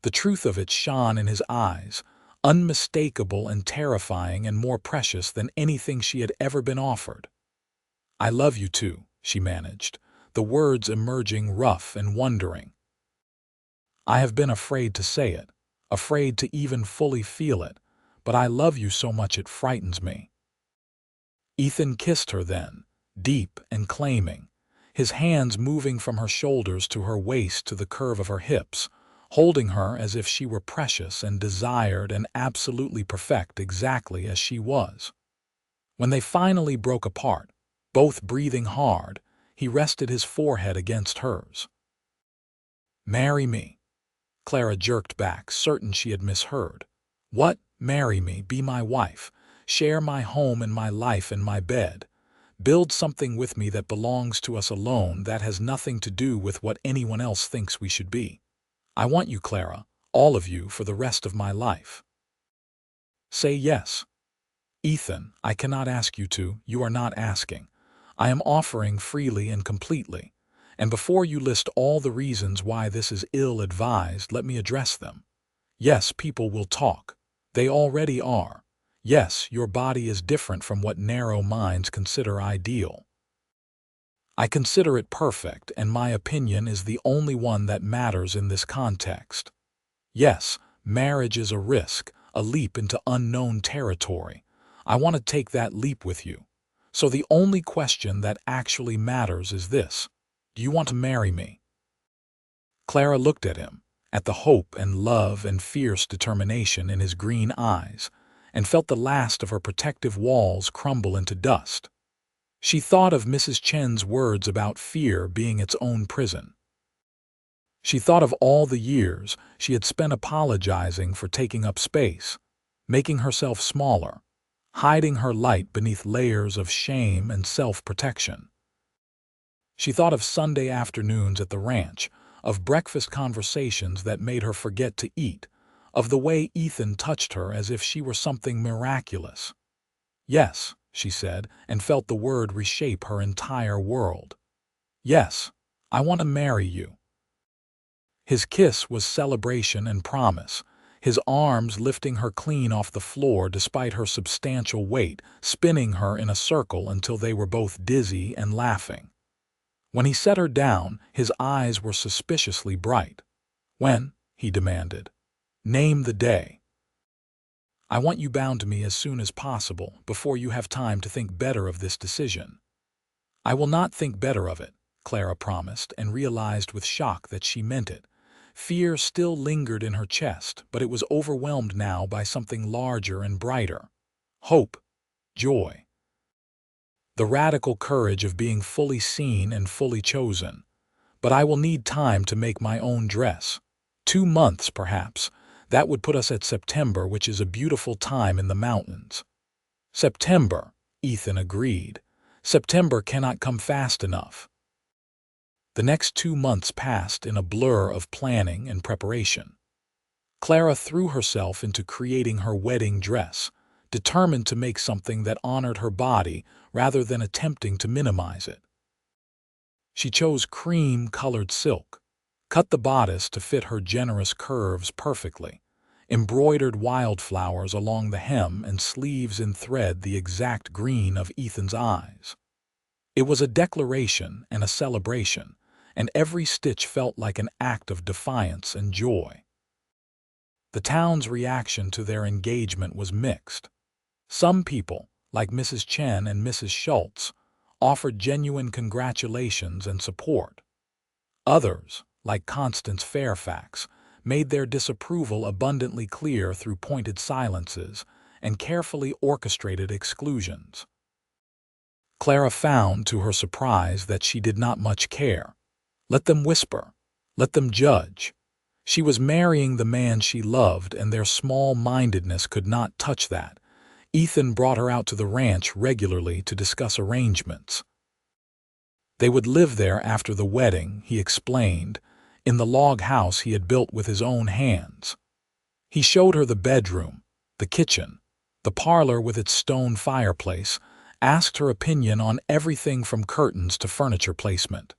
The truth of it shone in his eyes, unmistakable and terrifying and more precious than anything she had ever been offered. I love you too, she managed, the words emerging rough and wondering. I have been afraid to say it, afraid to even fully feel it, but I love you so much it frightens me. Ethan kissed her then, deep and claiming, his hands moving from her shoulders to her waist to the curve of her hips, holding her as if she were precious and desired and absolutely perfect exactly as she was. When they finally broke apart, both breathing hard, he rested his forehead against hers. Marry me. Clara jerked back, certain she had misheard. What? Marry me, be my wife, share my home and my life and my bed. Build something with me that belongs to us alone, that has nothing to do with what anyone else thinks we should be. I want you, Clara, all of you, for the rest of my life. Say yes. Ethan, I cannot ask you to, you are not asking. I am offering freely and completely. And before you list all the reasons why this is ill-advised, let me address them. Yes, people will talk. They already are. Yes, your body is different from what narrow minds consider ideal. I consider it perfect, and my opinion is the only one that matters in this context. Yes, marriage is a risk, a leap into unknown territory. I want to take that leap with you. So the only question that actually matters is this: do you want to marry me? Clara looked at him, at the hope and love and fierce determination in his green eyes, and felt the last of her protective walls crumble into dust. She thought of Mrs. Chen's words about fear being its own prison. She thought of all the years she had spent apologizing for taking up space, making herself smaller, hiding her light beneath layers of shame and self-protection. She thought of Sunday afternoons at the ranch, of breakfast conversations that made her forget to eat, of the way Ethan touched her as if she were something miraculous. "Yes," she said, and felt the word reshape her entire world. "Yes, I want to marry you." His kiss was celebration and promise, his arms lifting her clean off the floor despite her substantial weight, spinning her in a circle until they were both dizzy and laughing. When he set her down, his eyes were suspiciously bright. "When?" he demanded. "Name the day." "I want you bound to me as soon as possible, before you have time to think better of this decision." "I will not think better of it," Clara promised, and realized with shock that she meant it. Fear still lingered in her chest, but it was overwhelmed now by something larger and brighter. Hope, joy. The radical courage of being fully seen and fully chosen. "But I will need time to make my own dress. 2 months, perhaps. That would put us at September, which is a beautiful time in the mountains." "September," Ethan agreed. "September cannot come fast enough." The next 2 months passed in a blur of planning and preparation. Clara threw herself into creating her wedding dress, determined to make something that honored her body rather than attempting to minimize it. She chose cream-colored silk, cut the bodice to fit her generous curves perfectly, embroidered wildflowers along the hem and sleeves in thread the exact green of Ethan's eyes. It was a declaration and a celebration, and every stitch felt like an act of defiance and joy. The town's reaction to their engagement was mixed. Some people, like Mrs. Chen and Mrs. Schultz, offered genuine congratulations and support. Others, like Constance Fairfax, made their disapproval abundantly clear through pointed silences and carefully orchestrated exclusions. Clara found, to her surprise, that she did not much care. Let them whisper. Let them judge. She was marrying the man she loved, and their small-mindedness could not touch that. Ethan brought her out to the ranch regularly to discuss arrangements. They would live there after the wedding, he explained, in the log house he had built with his own hands. He showed her the bedroom, the kitchen, the parlor with its stone fireplace, asked her opinion on everything from curtains to furniture placement.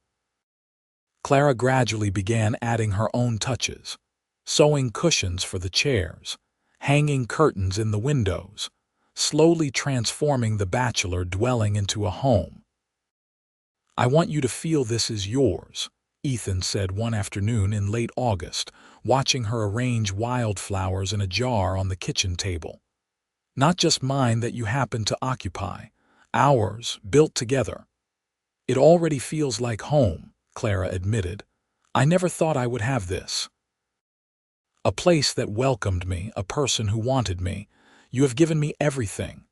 Clara gradually began adding her own touches, sewing cushions for the chairs, hanging curtains in the windows, slowly transforming the bachelor dwelling into a home. "I want you to feel this is yours," Ethan said one afternoon in late August, watching her arrange wildflowers in a jar on the kitchen table. "Not just mine that you happen to occupy. Ours, built together." "It already feels like home," Clara admitted. "I never thought I would have this. A place that welcomed me, a person who wanted me. You have given me everything."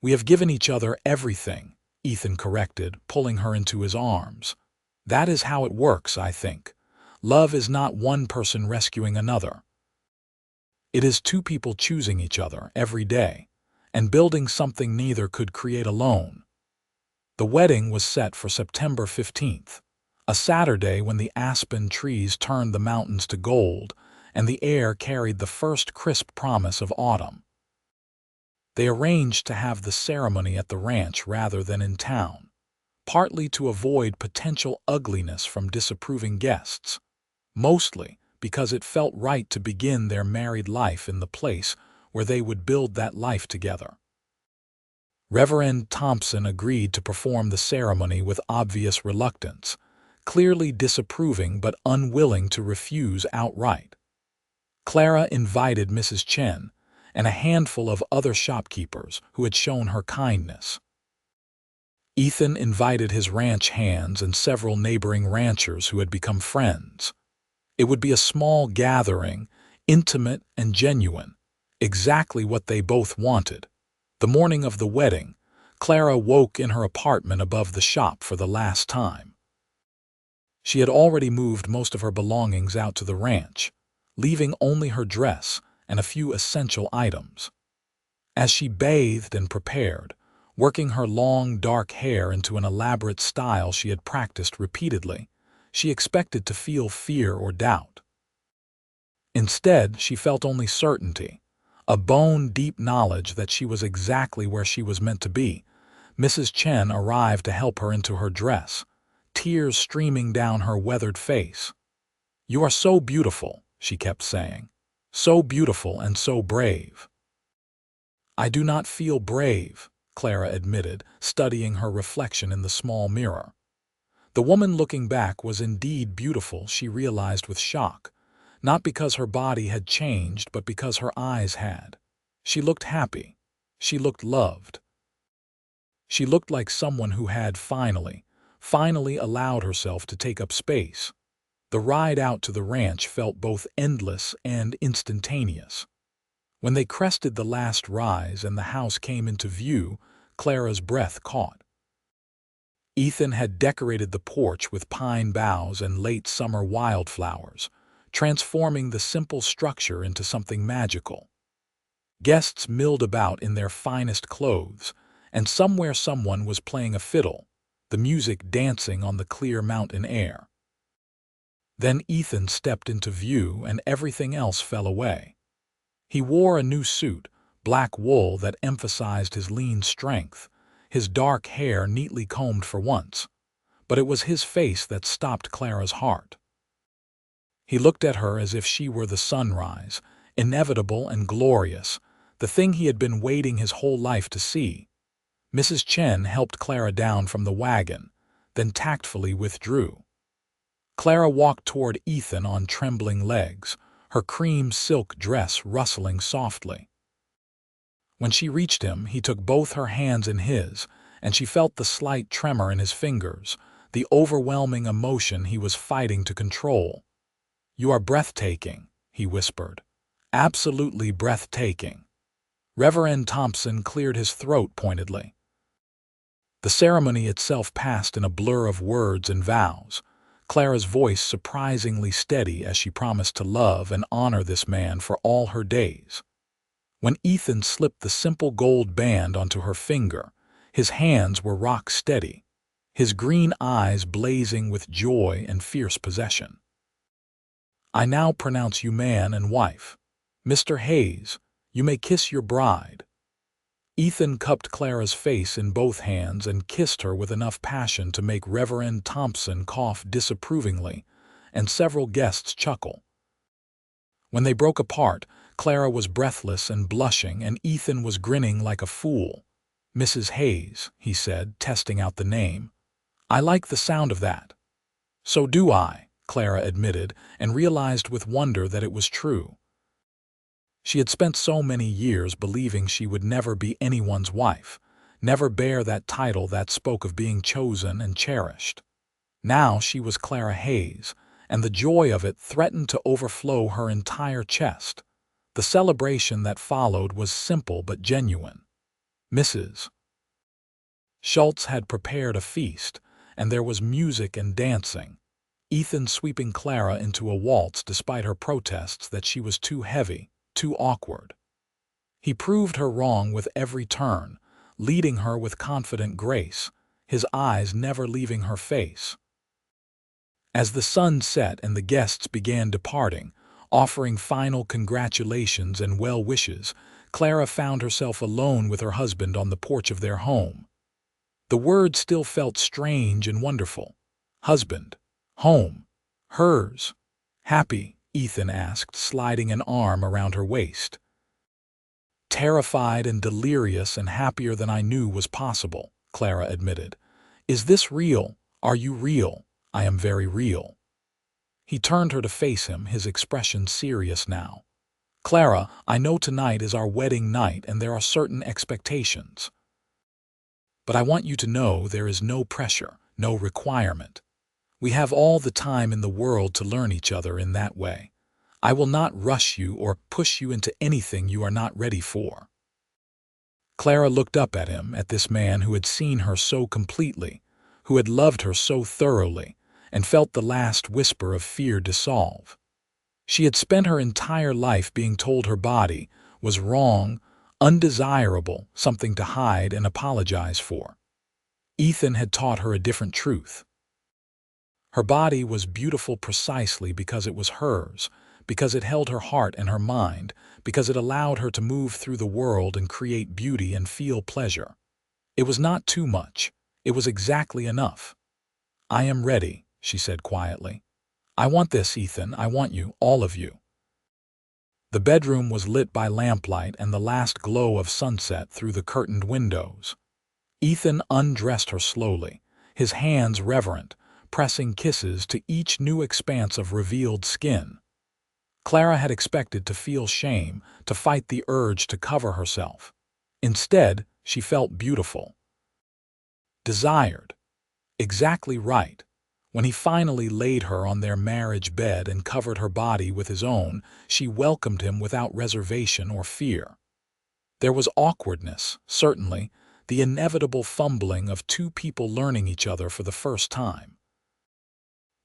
"We have given each other everything," Ethan corrected, pulling her into his arms. "That is how it works, I think. Love is not one person rescuing another. It is 2 people choosing each other every day, and building something neither could create alone." The wedding was set for September 15th, a Saturday when the aspen trees turned the mountains to gold and the air carried the first crisp promise of autumn. They arranged to have the ceremony at the ranch rather than in town, partly to avoid potential ugliness from disapproving guests, mostly because it felt right to begin their married life in the place where they would build that life together. Reverend Thompson agreed to perform the ceremony with obvious reluctance, clearly disapproving but unwilling to refuse outright. Clara invited Mrs. Chen and a handful of other shopkeepers who had shown her kindness. Ethan invited his ranch hands and several neighboring ranchers who had become friends. It would be a small gathering, intimate and genuine, exactly what they both wanted. The morning of the wedding, Clara woke in her apartment above the shop for the last time. She had already moved most of her belongings out to the ranch, leaving only her dress and a few essential items. As she bathed and prepared, working her long, dark hair into an elaborate style she had practiced repeatedly, she expected to feel fear or doubt. Instead, she felt only certainty, a bone-deep knowledge that she was exactly where she was meant to be. Mrs. Chen arrived to help her into her dress, tears streaming down her weathered face. "You are so beautiful," she kept saying. "So beautiful and so brave." "I do not feel brave," Clara admitted, studying her reflection in the small mirror. The woman looking back was indeed beautiful, she realized with shock, not because her body had changed, but because her eyes had. She looked happy. She looked loved. She looked like someone who had finally allowed herself to take up space. The ride out to the ranch felt both endless and instantaneous. When they crested the last rise and the house came into view, Clara's breath caught. Ethan had decorated the porch with pine boughs and late summer wildflowers, transforming the simple structure into something magical. Guests milled about in their finest clothes, and somewhere someone was playing a fiddle, the music dancing on the clear mountain air. Then Ethan stepped into view and everything else fell away. He wore a new suit, black wool that emphasized his lean strength, his dark hair neatly combed for once, but it was his face that stopped Clara's heart. He looked at her as if she were the sunrise, inevitable and glorious, the thing he had been waiting his whole life to see. Mrs. Chen helped Clara down from the wagon, then tactfully withdrew. Clara walked toward Ethan on trembling legs, her cream silk dress rustling softly. When she reached him, he took both her hands in his, and she felt the slight tremor in his fingers, the overwhelming emotion he was fighting to control. "You are breathtaking," he whispered. "Absolutely breathtaking." Reverend Thompson cleared his throat pointedly. The ceremony itself passed in a blur of words and vows, Clara's voice surprisingly steady as she promised to love and honor this man for all her days. When Ethan slipped the simple gold band onto her finger, his hands were rock steady, his green eyes blazing with joy and fierce possession. "I now pronounce you man and wife. Mr. Hayes, you may kiss your bride." Ethan cupped Clara's face in both hands and kissed her with enough passion to make Reverend Thompson cough disapprovingly and several guests chuckle. When they broke apart, Clara was breathless and blushing, and Ethan was grinning like a fool. "Mrs. Hayes," he said, testing out the name. "I like the sound of that." "So do I," Clara admitted, and realized with wonder that it was true. She had spent so many years believing she would never be anyone's wife, never bear that title that spoke of being chosen and cherished. Now she was Clara Hayes, and the joy of it threatened to overflow her entire chest. The celebration that followed was simple but genuine. Mrs. Schultz had prepared a feast, and there was music and dancing, Ethan sweeping Clara into a waltz despite her protests that she was too heavy, too awkward. He proved her wrong with every turn, leading her with confident grace, his eyes never leaving her face. As the sun set and the guests began departing, offering final congratulations and well wishes, Clara found herself alone with her husband on the porch of their home. The word still felt strange and wonderful. Husband. Home. Hers. "Happy?" Ethan asked, sliding an arm around her waist. Terrified and delirious and happier than I knew was possible, Clara admitted. Is this real? Are you real? I am very real. He turned her to face him, his expression serious now. Clara, I know tonight is our wedding night and there are certain expectations. But I want you to know there is no pressure, no requirement. We have all the time in the world to learn each other in that way. I will not rush you or push you into anything you are not ready for. Clara looked up at him, at this man who had seen her so completely, who had loved her so thoroughly, and felt the last whisper of fear dissolve. She had spent her entire life being told her body was wrong, undesirable, something to hide and apologize for. Ethan had taught her a different truth. Her body was beautiful precisely because it was hers, because it held her heart and her mind, because it allowed her to move through the world and create beauty and feel pleasure. It was not too much. It was exactly enough. I am ready, she said quietly. I want this, Ethan. I want you, all of you. The bedroom was lit by lamplight and the last glow of sunset through the curtained windows. Ethan undressed her slowly, his hands reverent, pressing kisses to each new expanse of revealed skin. Clara had expected to feel shame, to fight the urge to cover herself. Instead, she felt beautiful. Desired. Exactly right. When he finally laid her on their marriage bed and covered her body with his own, she welcomed him without reservation or fear. There was awkwardness, certainly, the inevitable fumbling of two people learning each other for the first time.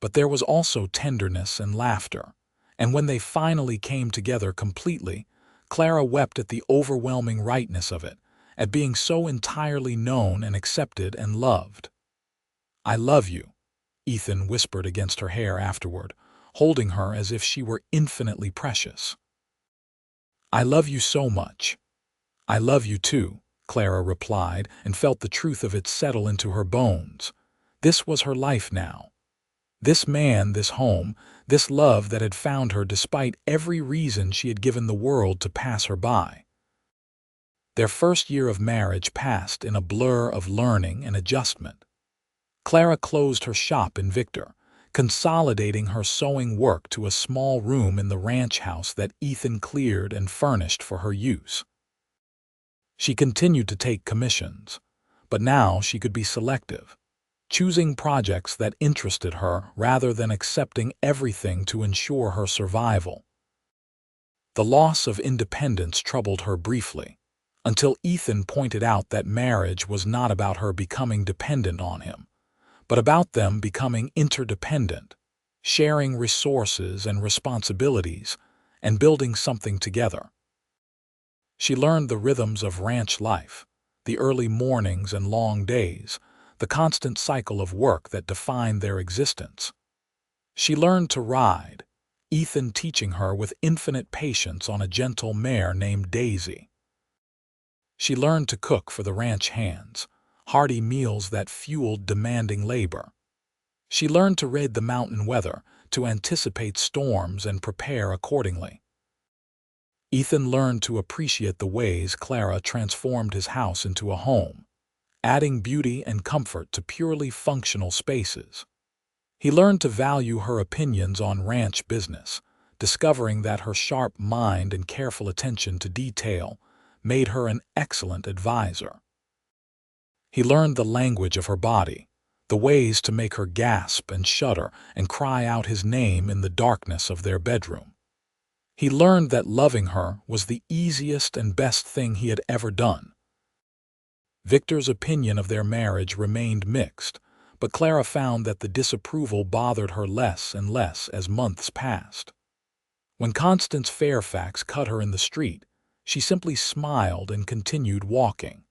But there was also tenderness and laughter, and when they finally came together completely, Clara wept at the overwhelming rightness of it, at being so entirely known and accepted and loved. I love you, Ethan whispered against her hair afterward, holding her as if she were infinitely precious. I love you so much. I love you too, Clara replied, and felt the truth of it settle into her bones. This was her life now. This man, this home, this love that had found her despite every reason she had given the world to pass her by. Their first year of marriage passed in a blur of learning and adjustment. Clara closed her shop in Victor, consolidating her sewing work to a small room in the ranch house that Ethan cleared and furnished for her use. She continued to take commissions, but now she could be selective, choosing projects that interested her rather than accepting everything to ensure her survival. The loss of independence troubled her briefly, until Ethan pointed out that marriage was not about her becoming dependent on him, but about them becoming interdependent, sharing resources and responsibilities, and building something together. She learned the rhythms of ranch life, the early mornings and long days, the constant cycle of work that defined their existence. She learned to ride, Ethan teaching her with infinite patience on a gentle mare named Daisy. She learned to cook for the ranch hands, hearty meals that fueled demanding labor. She learned to read the mountain weather, to anticipate storms and prepare accordingly. Ethan learned to appreciate the ways Clara transformed his house into a home, adding beauty and comfort to purely functional spaces. He learned to value her opinions on ranch business, discovering that her sharp mind and careful attention to detail made her an excellent advisor. He learned the language of her body, the ways to make her gasp and shudder and cry out his name in the darkness of their bedroom. He learned that loving her was the easiest and best thing he had ever done. Victor's opinion of their marriage remained mixed, but Clara found that the disapproval bothered her less and less as months passed. When Constance Fairfax cut her in the street, she simply smiled and continued walking.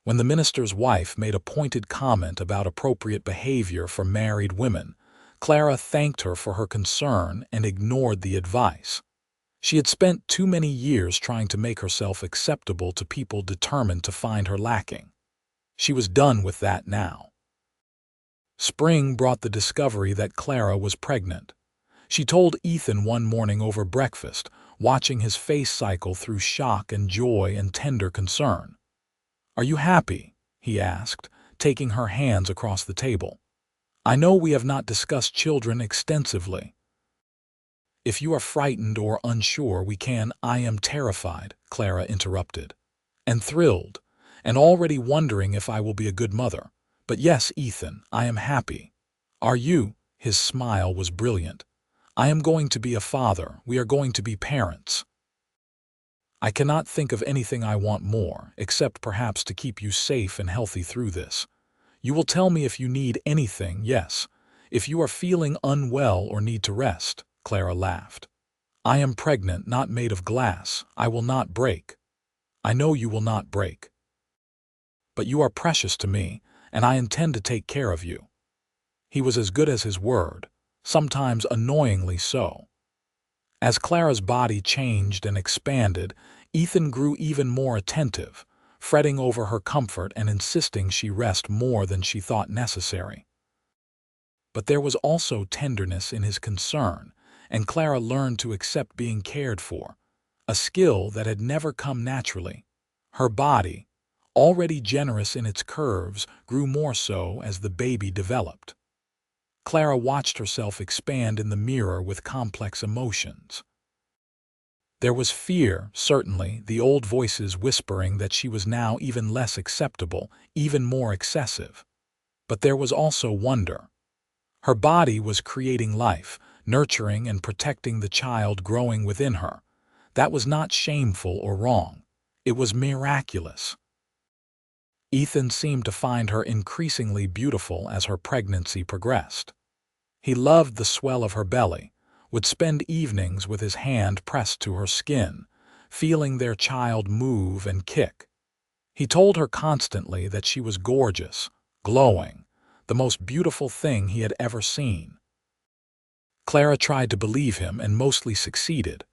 When the minister's wife made a pointed comment about appropriate behavior for married women, Clara thanked her for her concern and ignored the advice. She had spent too many years trying to make herself acceptable to people determined to find her lacking. She was done with that now. Spring brought the discovery that Clara was pregnant. She told Ethan one morning over breakfast, watching his face cycle through shock and joy and tender concern. "Are you happy?" he asked, taking her hands across the table. "I know we have not discussed children extensively. If you are frightened or unsure, we can—" "I am terrified," Clara interrupted, "and thrilled, and already wondering if I will be a good mother. But yes, Ethan, I am happy." "Are you?" His smile was brilliant. "I am going to be a father. We are going to be parents. I cannot think of anything I want more, except perhaps to keep you safe and healthy through this. You will tell me if you need anything, yes. If you are feeling unwell or need to rest." Clara laughed. "I am pregnant, not made of glass. I will not break." "I know you will not break. But you are precious to me, and I intend to take care of you." He was as good as his word, sometimes annoyingly so. As Clara's body changed and expanded, Ethan grew even more attentive, fretting over her comfort and insisting she rest more than she thought necessary. But there was also tenderness in his concern, and Clara learned to accept being cared for, a skill that had never come naturally. Her body, already generous in its curves, grew more so as the baby developed. Clara watched herself expand in the mirror with complex emotions. There was fear, certainly, the old voices whispering that she was now even less acceptable, even more excessive. But there was also wonder. Her body was creating life, nurturing and protecting the child growing within her. That was not shameful or wrong. It was miraculous. Ethan seemed to find her increasingly beautiful as her pregnancy progressed. He loved the swell of her belly, would spend evenings with his hand pressed to her skin, feeling their child move and kick. He told her constantly that she was gorgeous, glowing, the most beautiful thing he had ever seen. Clara tried to believe him and mostly succeeded.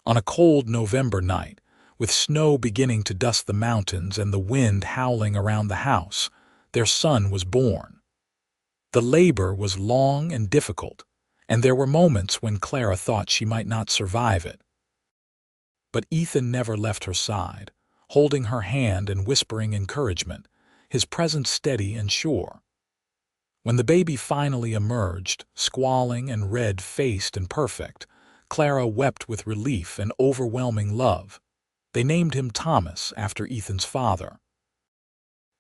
On a cold November night, with snow beginning to dust the mountains and the wind howling around the house, their son was born. The labor was long and difficult, and there were moments when Clara thought she might not survive it. But Ethan never left her side, holding her hand and whispering encouragement, his presence steady and sure. When the baby finally emerged, squalling and red-faced and perfect, Clara wept with relief and overwhelming love. They named him Thomas after Ethan's father.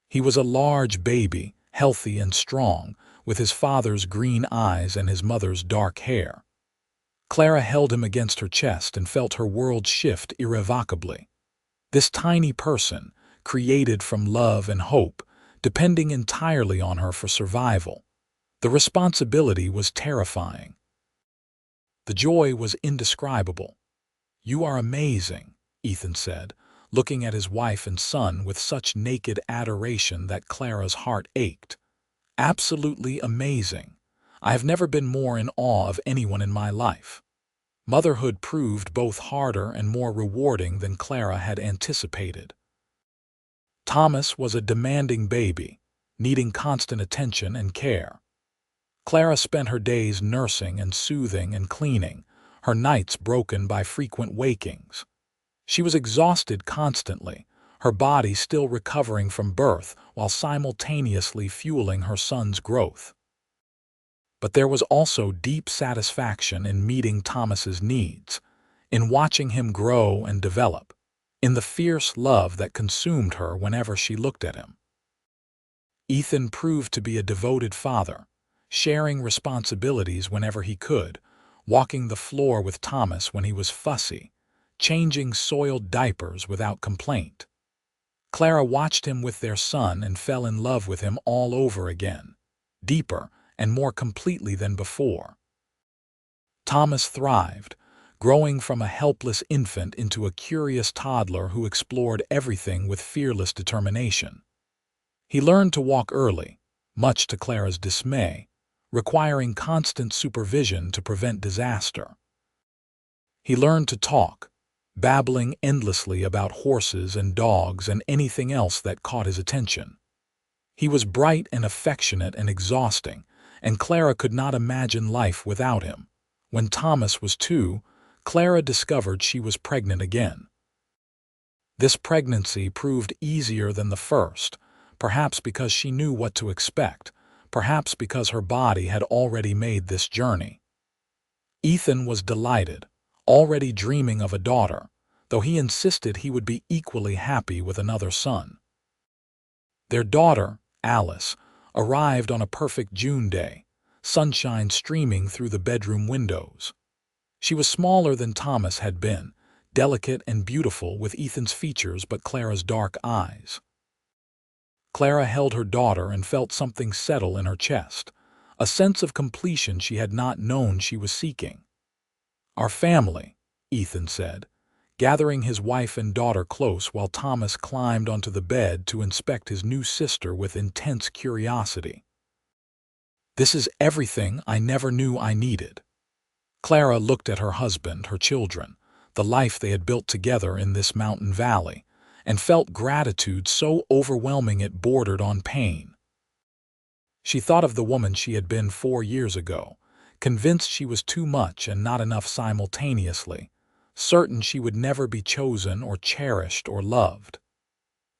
He was a large baby, healthy and strong, with his father's green eyes and his mother's dark hair. Clara held him against her chest and felt her world shift irrevocably. This tiny person, created from love and hope, depending entirely on her for survival. The responsibility was terrifying. The joy was indescribable. "You are amazing," Ethan said, looking at his wife and son with such naked adoration that Clara's heart ached. "Absolutely amazing. I have never been more in awe of anyone in my life." Motherhood proved both harder and more rewarding than Clara had anticipated. Thomas was a demanding baby, needing constant attention and care. Clara spent her days nursing and soothing and cleaning, her nights broken by frequent wakings. She was exhausted constantly, her body still recovering from birth while simultaneously fueling her son's growth. But there was also deep satisfaction in meeting Thomas's needs, in watching him grow and develop, in the fierce love that consumed her whenever she looked at him. Ethan proved to be a devoted father, sharing responsibilities whenever he could, walking the floor with Thomas when he was fussy, changing soiled diapers without complaint. Clara watched him with their son and fell in love with him all over again, deeper and more completely than before. Thomas thrived, growing from a helpless infant into a curious toddler who explored everything with fearless determination. He learned to walk early, much to Clara's dismay, requiring constant supervision to prevent disaster. He learned to talk, babbling endlessly about horses and dogs and anything else that caught his attention. He was bright and affectionate and exhausting, and Clara could not imagine life without him. When Thomas was 2, Clara discovered she was pregnant again. This pregnancy proved easier than the first, perhaps because she knew what to expect, perhaps because her body had already made this journey. Ethan was delighted, already dreaming of a daughter, though he insisted he would be equally happy with another son. Their daughter, Alice, arrived on a perfect June day, sunshine streaming through the bedroom windows. She was smaller than Thomas had been, delicate and beautiful with Ethan's features but Clara's dark eyes. Clara held her daughter and felt something settle in her chest, a sense of completion she had not known she was seeking. "Our family," Ethan said, gathering his wife and daughter close while Thomas climbed onto the bed to inspect his new sister with intense curiosity. "This is everything I never knew I needed." Clara looked at her husband, her children, the life they had built together in this mountain valley, and felt gratitude so overwhelming it bordered on pain. She thought of the woman she had been 4 years ago, convinced she was too much and not enough simultaneously, certain she would never be chosen or cherished or loved.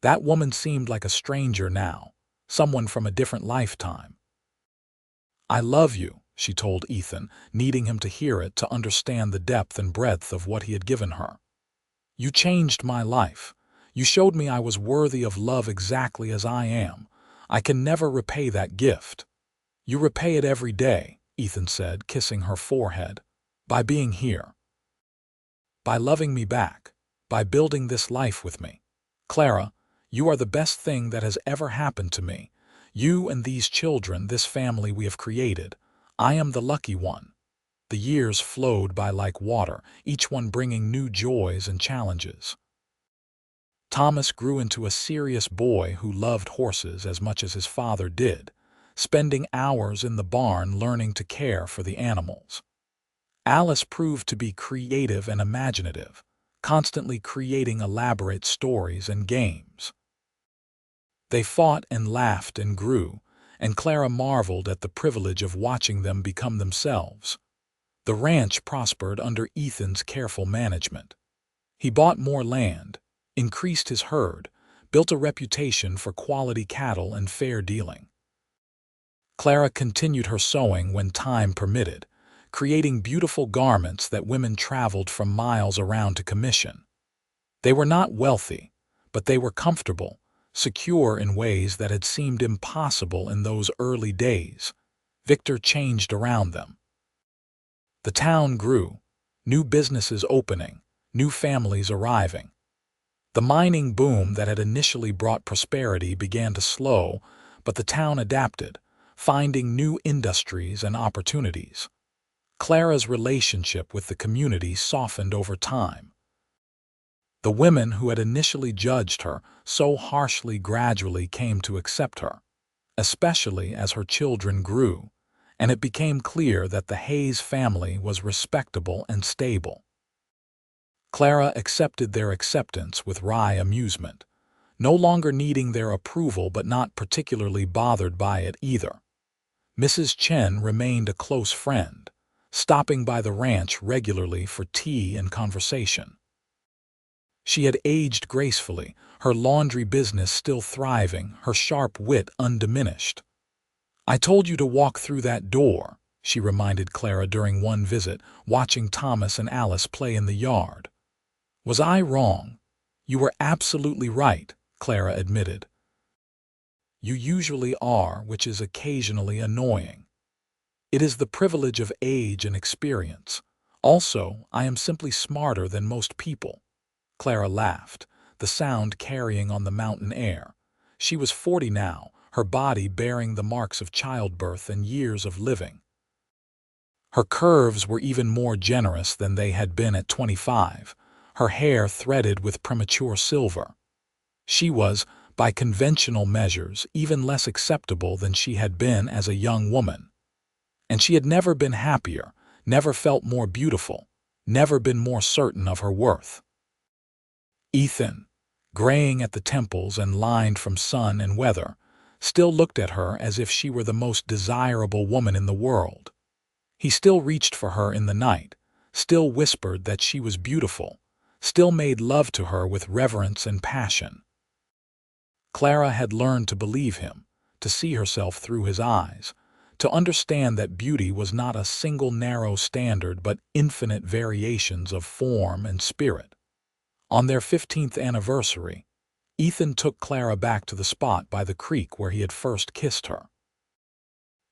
That woman seemed like a stranger now, someone from a different lifetime. "I love you," she told Ethan, needing him to hear it to understand the depth and breadth of what he had given her. "You changed my life. You showed me I was worthy of love exactly as I am. I can never repay that gift." "You repay it every day," Ethan said, kissing her forehead, "by being here. By loving me back, by building this life with me. Clara, you are the best thing that has ever happened to me. You and these children, this family we have created. I am the lucky one." The years flowed by like water, each one bringing new joys and challenges. Thomas grew into a serious boy who loved horses as much as his father did, spending hours in the barn learning to care for the animals. Alice proved to be creative and imaginative, constantly creating elaborate stories and games. They fought and laughed and grew, and Clara marveled at the privilege of watching them become themselves. The ranch prospered under Ethan's careful management. He bought more land, increased his herd, built a reputation for quality cattle and fair dealing. Clara continued her sewing when time permitted, creating beautiful garments that women traveled from miles around to commission. They were not wealthy, but they were comfortable, secure in ways that had seemed impossible in those early days. Victor changed around them. The town grew, new businesses opening, new families arriving. The mining boom that had initially brought prosperity began to slow, but the town adapted, finding new industries and opportunities. Clara's relationship with the community softened over time. The women who had initially judged her so harshly gradually came to accept her, especially as her children grew, and it became clear that the Hayes family was respectable and stable. Clara accepted their acceptance with wry amusement, no longer needing their approval but not particularly bothered by it either. Mrs. Chen remained a close friend, stopping by the ranch regularly for tea and conversation. She had aged gracefully, her laundry business still thriving, her sharp wit undiminished. "I told you to walk through that door," she reminded Clara during one visit, watching Thomas and Alice play in the yard. "Was I wrong?" "You were absolutely right," Clara admitted. "You usually are, which is occasionally annoying. It is the privilege of age and experience. Also, I am simply smarter than most people." Clara laughed, the sound carrying on the mountain air. She was 40 now, her body bearing the marks of childbirth and years of living. Her curves were even more generous than they had been at 25, her hair threaded with premature silver. She was, by conventional measures, even less acceptable than she had been as a young woman. And she had never been happier, never felt more beautiful, never been more certain of her worth. Ethan, graying at the temples and lined from sun and weather, still looked at her as if she were the most desirable woman in the world. He still reached for her in the night, still whispered that she was beautiful, still made love to her with reverence and passion. Clara had learned to believe him, to see herself through his eyes, to understand that beauty was not a single narrow standard but infinite variations of form and spirit. On their 15th anniversary, Ethan took Clara back to the spot by the creek where he had first kissed her.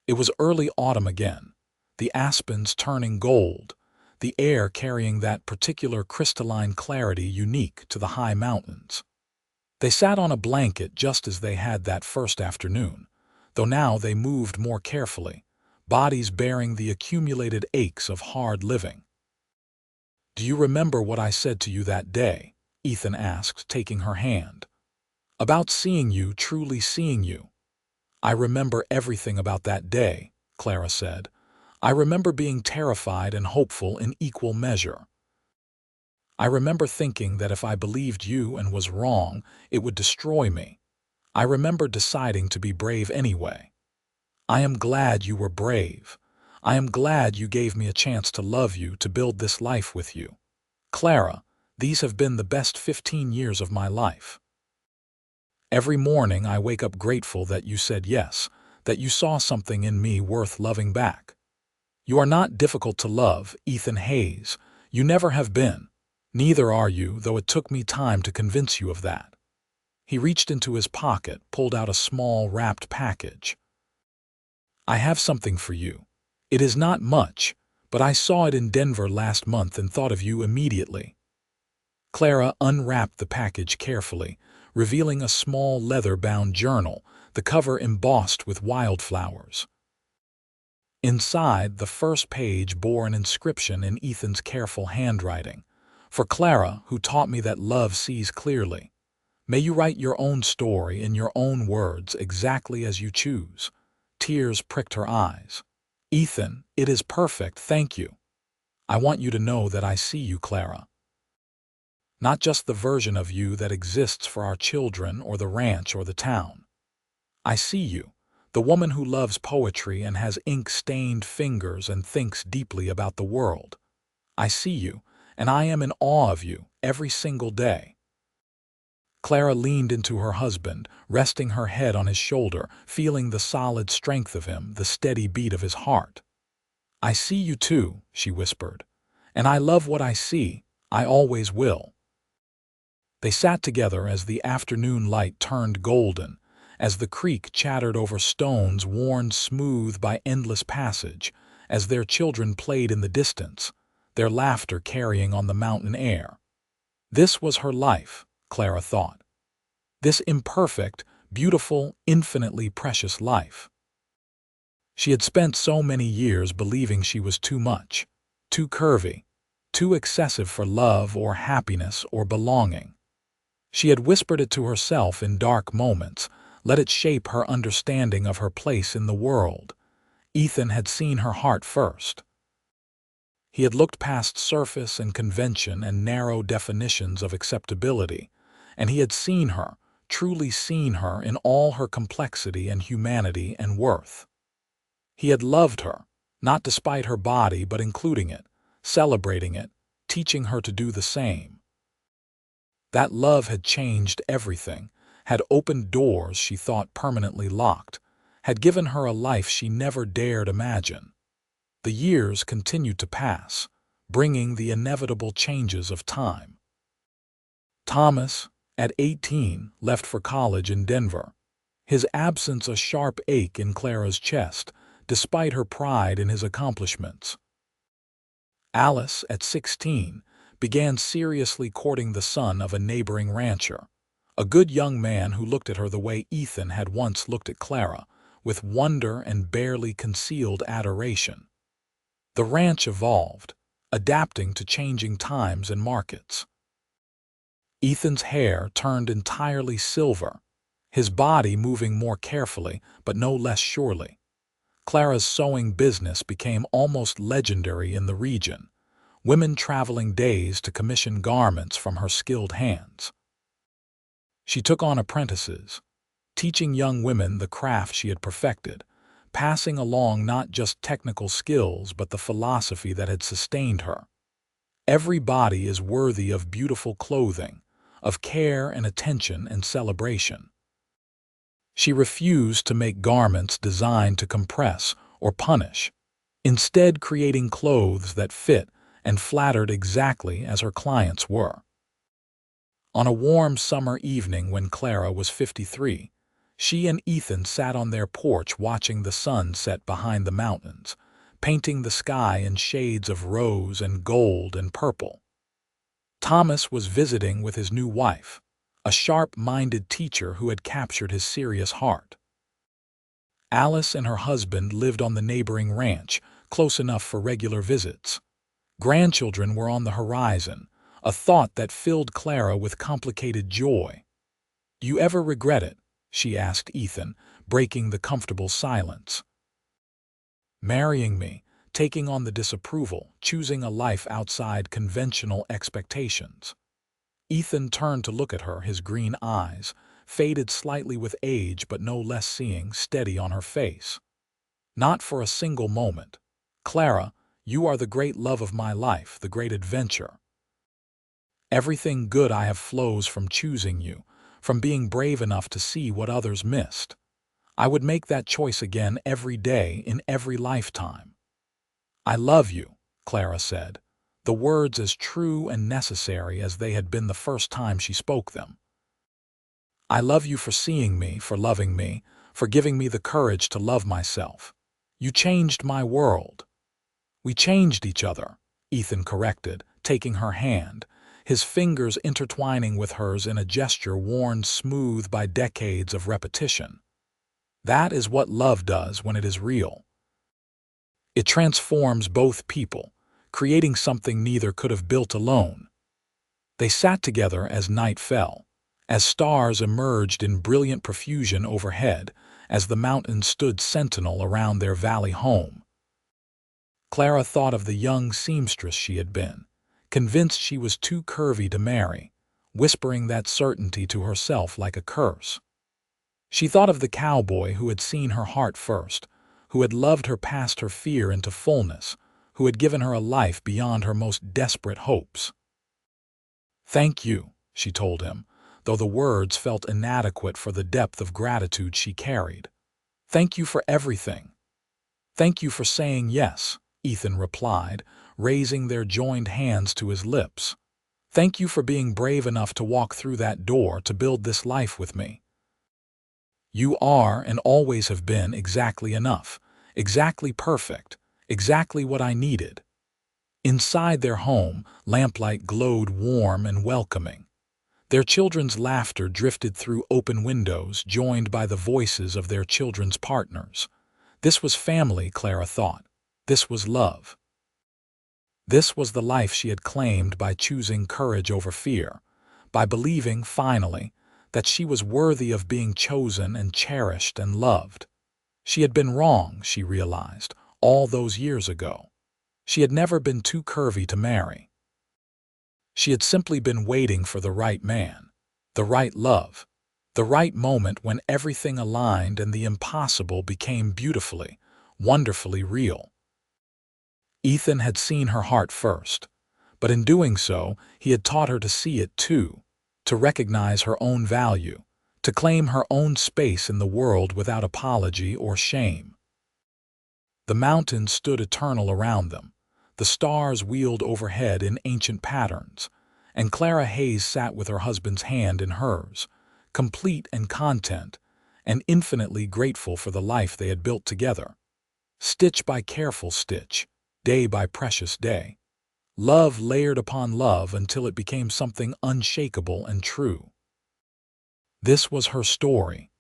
It was early autumn again, the aspens turning gold, the air carrying that particular crystalline clarity unique to the high mountains. They sat on a blanket just as they had that first afternoon, though now they moved more carefully, bodies bearing the accumulated aches of hard living. "Do you remember what I said to you that day?" Ethan asked, taking her hand. "About seeing you, truly seeing you." "I remember everything about that day," Clara said. "I remember being terrified and hopeful in equal measure. I remember thinking that if I believed you and was wrong, it would destroy me. I remember deciding to be brave anyway. I am glad you were brave. I am glad you gave me a chance to love you, to build this life with you. Clara, these have been the best 15 years of my life. Every morning I wake up grateful that you said yes, that you saw something in me worth loving back. You are not difficult to love, Ethan Hayes. You never have been. Neither are you, though it took me time to convince you of that." He reached into his pocket, pulled out a small wrapped package. "I have something for you. It is not much, but I saw it in Denver last month and thought of you immediately." Clara unwrapped the package carefully, revealing a small leather-bound journal, the cover embossed with wildflowers. Inside, the first page bore an inscription in Ethan's careful handwriting. "For Clara, who taught me that love sees clearly. May you write your own story in your own words exactly as you choose." Tears pricked her eyes. "Ethan, it is perfect, thank you. I want you to know that I see you, Clara. Not just the version of you that exists for our children or the ranch or the town. I see you, the woman who loves poetry and has ink-stained fingers and thinks deeply about the world. I see you, and I am in awe of you every single day." Clara leaned into her husband, resting her head on his shoulder, feeling the solid strength of him, the steady beat of his heart. "I see you too," she whispered, "and I love what I see. I always will." They sat together as the afternoon light turned golden, as the creek chattered over stones worn smooth by endless passage, as their children played in the distance, their laughter carrying on the mountain air. This was her life, Clara thought. This imperfect, beautiful, infinitely precious life. She had spent so many years believing she was too much, too curvy, too excessive for love or happiness or belonging. She had whispered it to herself in dark moments, let it shape her understanding of her place in the world. Ethan had seen her heart first. He had looked past surface and convention and narrow definitions of acceptability, and he had seen her, truly seen her in all her complexity and humanity and worth. He had loved her, not despite her body but including it, celebrating it, teaching her to do the same. That love had changed everything, had opened doors she thought permanently locked, had given her a life she never dared imagine. The years continued to pass, bringing the inevitable changes of time. Thomas, at 18, left for college in Denver, his absence a sharp ache in Clara's chest, despite her pride in his accomplishments. Alice, at 16, began seriously courting the son of a neighboring rancher, a good young man who looked at her the way Ethan had once looked at Clara, with wonder and barely concealed adoration. The ranch evolved, adapting to changing times and markets. Ethan's hair turned entirely silver, his body moving more carefully but no less surely. Clara's sewing business became almost legendary in the region, women traveling days to commission garments from her skilled hands. She took on apprentices, teaching young women the craft she had perfected, passing along not just technical skills but the philosophy that had sustained her. Every body is worthy of beautiful clothing, of care and attention and celebration. She refused to make garments designed to compress or punish, instead creating clothes that fit and flattered exactly as her clients were. On a warm summer evening when Clara was 53, she and Ethan sat on their porch watching the sun set behind the mountains, painting the sky in shades of rose and gold and purple. Thomas was visiting with his new wife, a sharp-minded teacher who had captured his serious heart. Alice and her husband lived on the neighboring ranch, close enough for regular visits. Grandchildren were on the horizon, a thought that filled Clara with complicated joy. "Do you ever regret it?" she asked Ethan, breaking the comfortable silence. "Marrying me, taking on the disapproval, choosing a life outside conventional expectations." Ethan turned to look at her, his green eyes, faded slightly with age but no less seeing, steady on her face. "Not for a single moment. Clara, you are the great love of my life, the great adventure. Everything good I have flows from choosing you, from being brave enough to see what others missed. I would make that choice again every day in every lifetime." "I love you," Clara said, the words as true and necessary as they had been the first time she spoke them. "I love you for seeing me, for loving me, for giving me the courage to love myself. You changed my world." "We changed each other," Ethan corrected, taking her hand, his fingers intertwining with hers in a gesture worn smooth by decades of repetition. "That is what love does when it is real. It transforms both people, creating something neither could have built alone." They sat together as night fell, as stars emerged in brilliant profusion overhead, as the mountains stood sentinel around their valley home. Clara thought of the young seamstress she had been, convinced she was too curvy to marry, whispering that certainty to herself like a curse. She thought of the cowboy who had seen her heart first, who had loved her past her fear into fullness, who had given her a life beyond her most desperate hopes. "Thank you," she told him, though the words felt inadequate for the depth of gratitude she carried. "Thank you for everything." "Thank you for saying yes," Ethan replied, raising their joined hands to his lips. "Thank you for being brave enough to walk through that door to build this life with me. You are and always have been exactly enough, exactly perfect, exactly what I needed." Inside their home, lamplight glowed warm and welcoming. Their children's laughter drifted through open windows, joined by the voices of their children's partners. This was family, Clara thought. This was love. This was the life she had claimed by choosing courage over fear, by believing, finally, that she was worthy of being chosen and cherished and loved. She had been wrong, she realized, all those years ago. She had never been too curvy to marry. She had simply been waiting for the right man, the right love, the right moment when everything aligned and the impossible became beautifully, wonderfully real. Ethan had seen her heart first, but in doing so, he had taught her to see it too, to recognize her own value, to claim her own space in the world without apology or shame. The mountains stood eternal around them. The stars wheeled overhead in ancient patterns, and Clara Hayes sat with her husband's hand in hers, complete and content, and infinitely grateful for the life they had built together. Stitch by careful stitch, day by precious day. Love layered upon love until it became something unshakable and true. This was her story.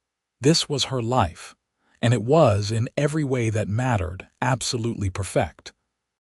This was her life. And it was, in every way that mattered, absolutely perfect.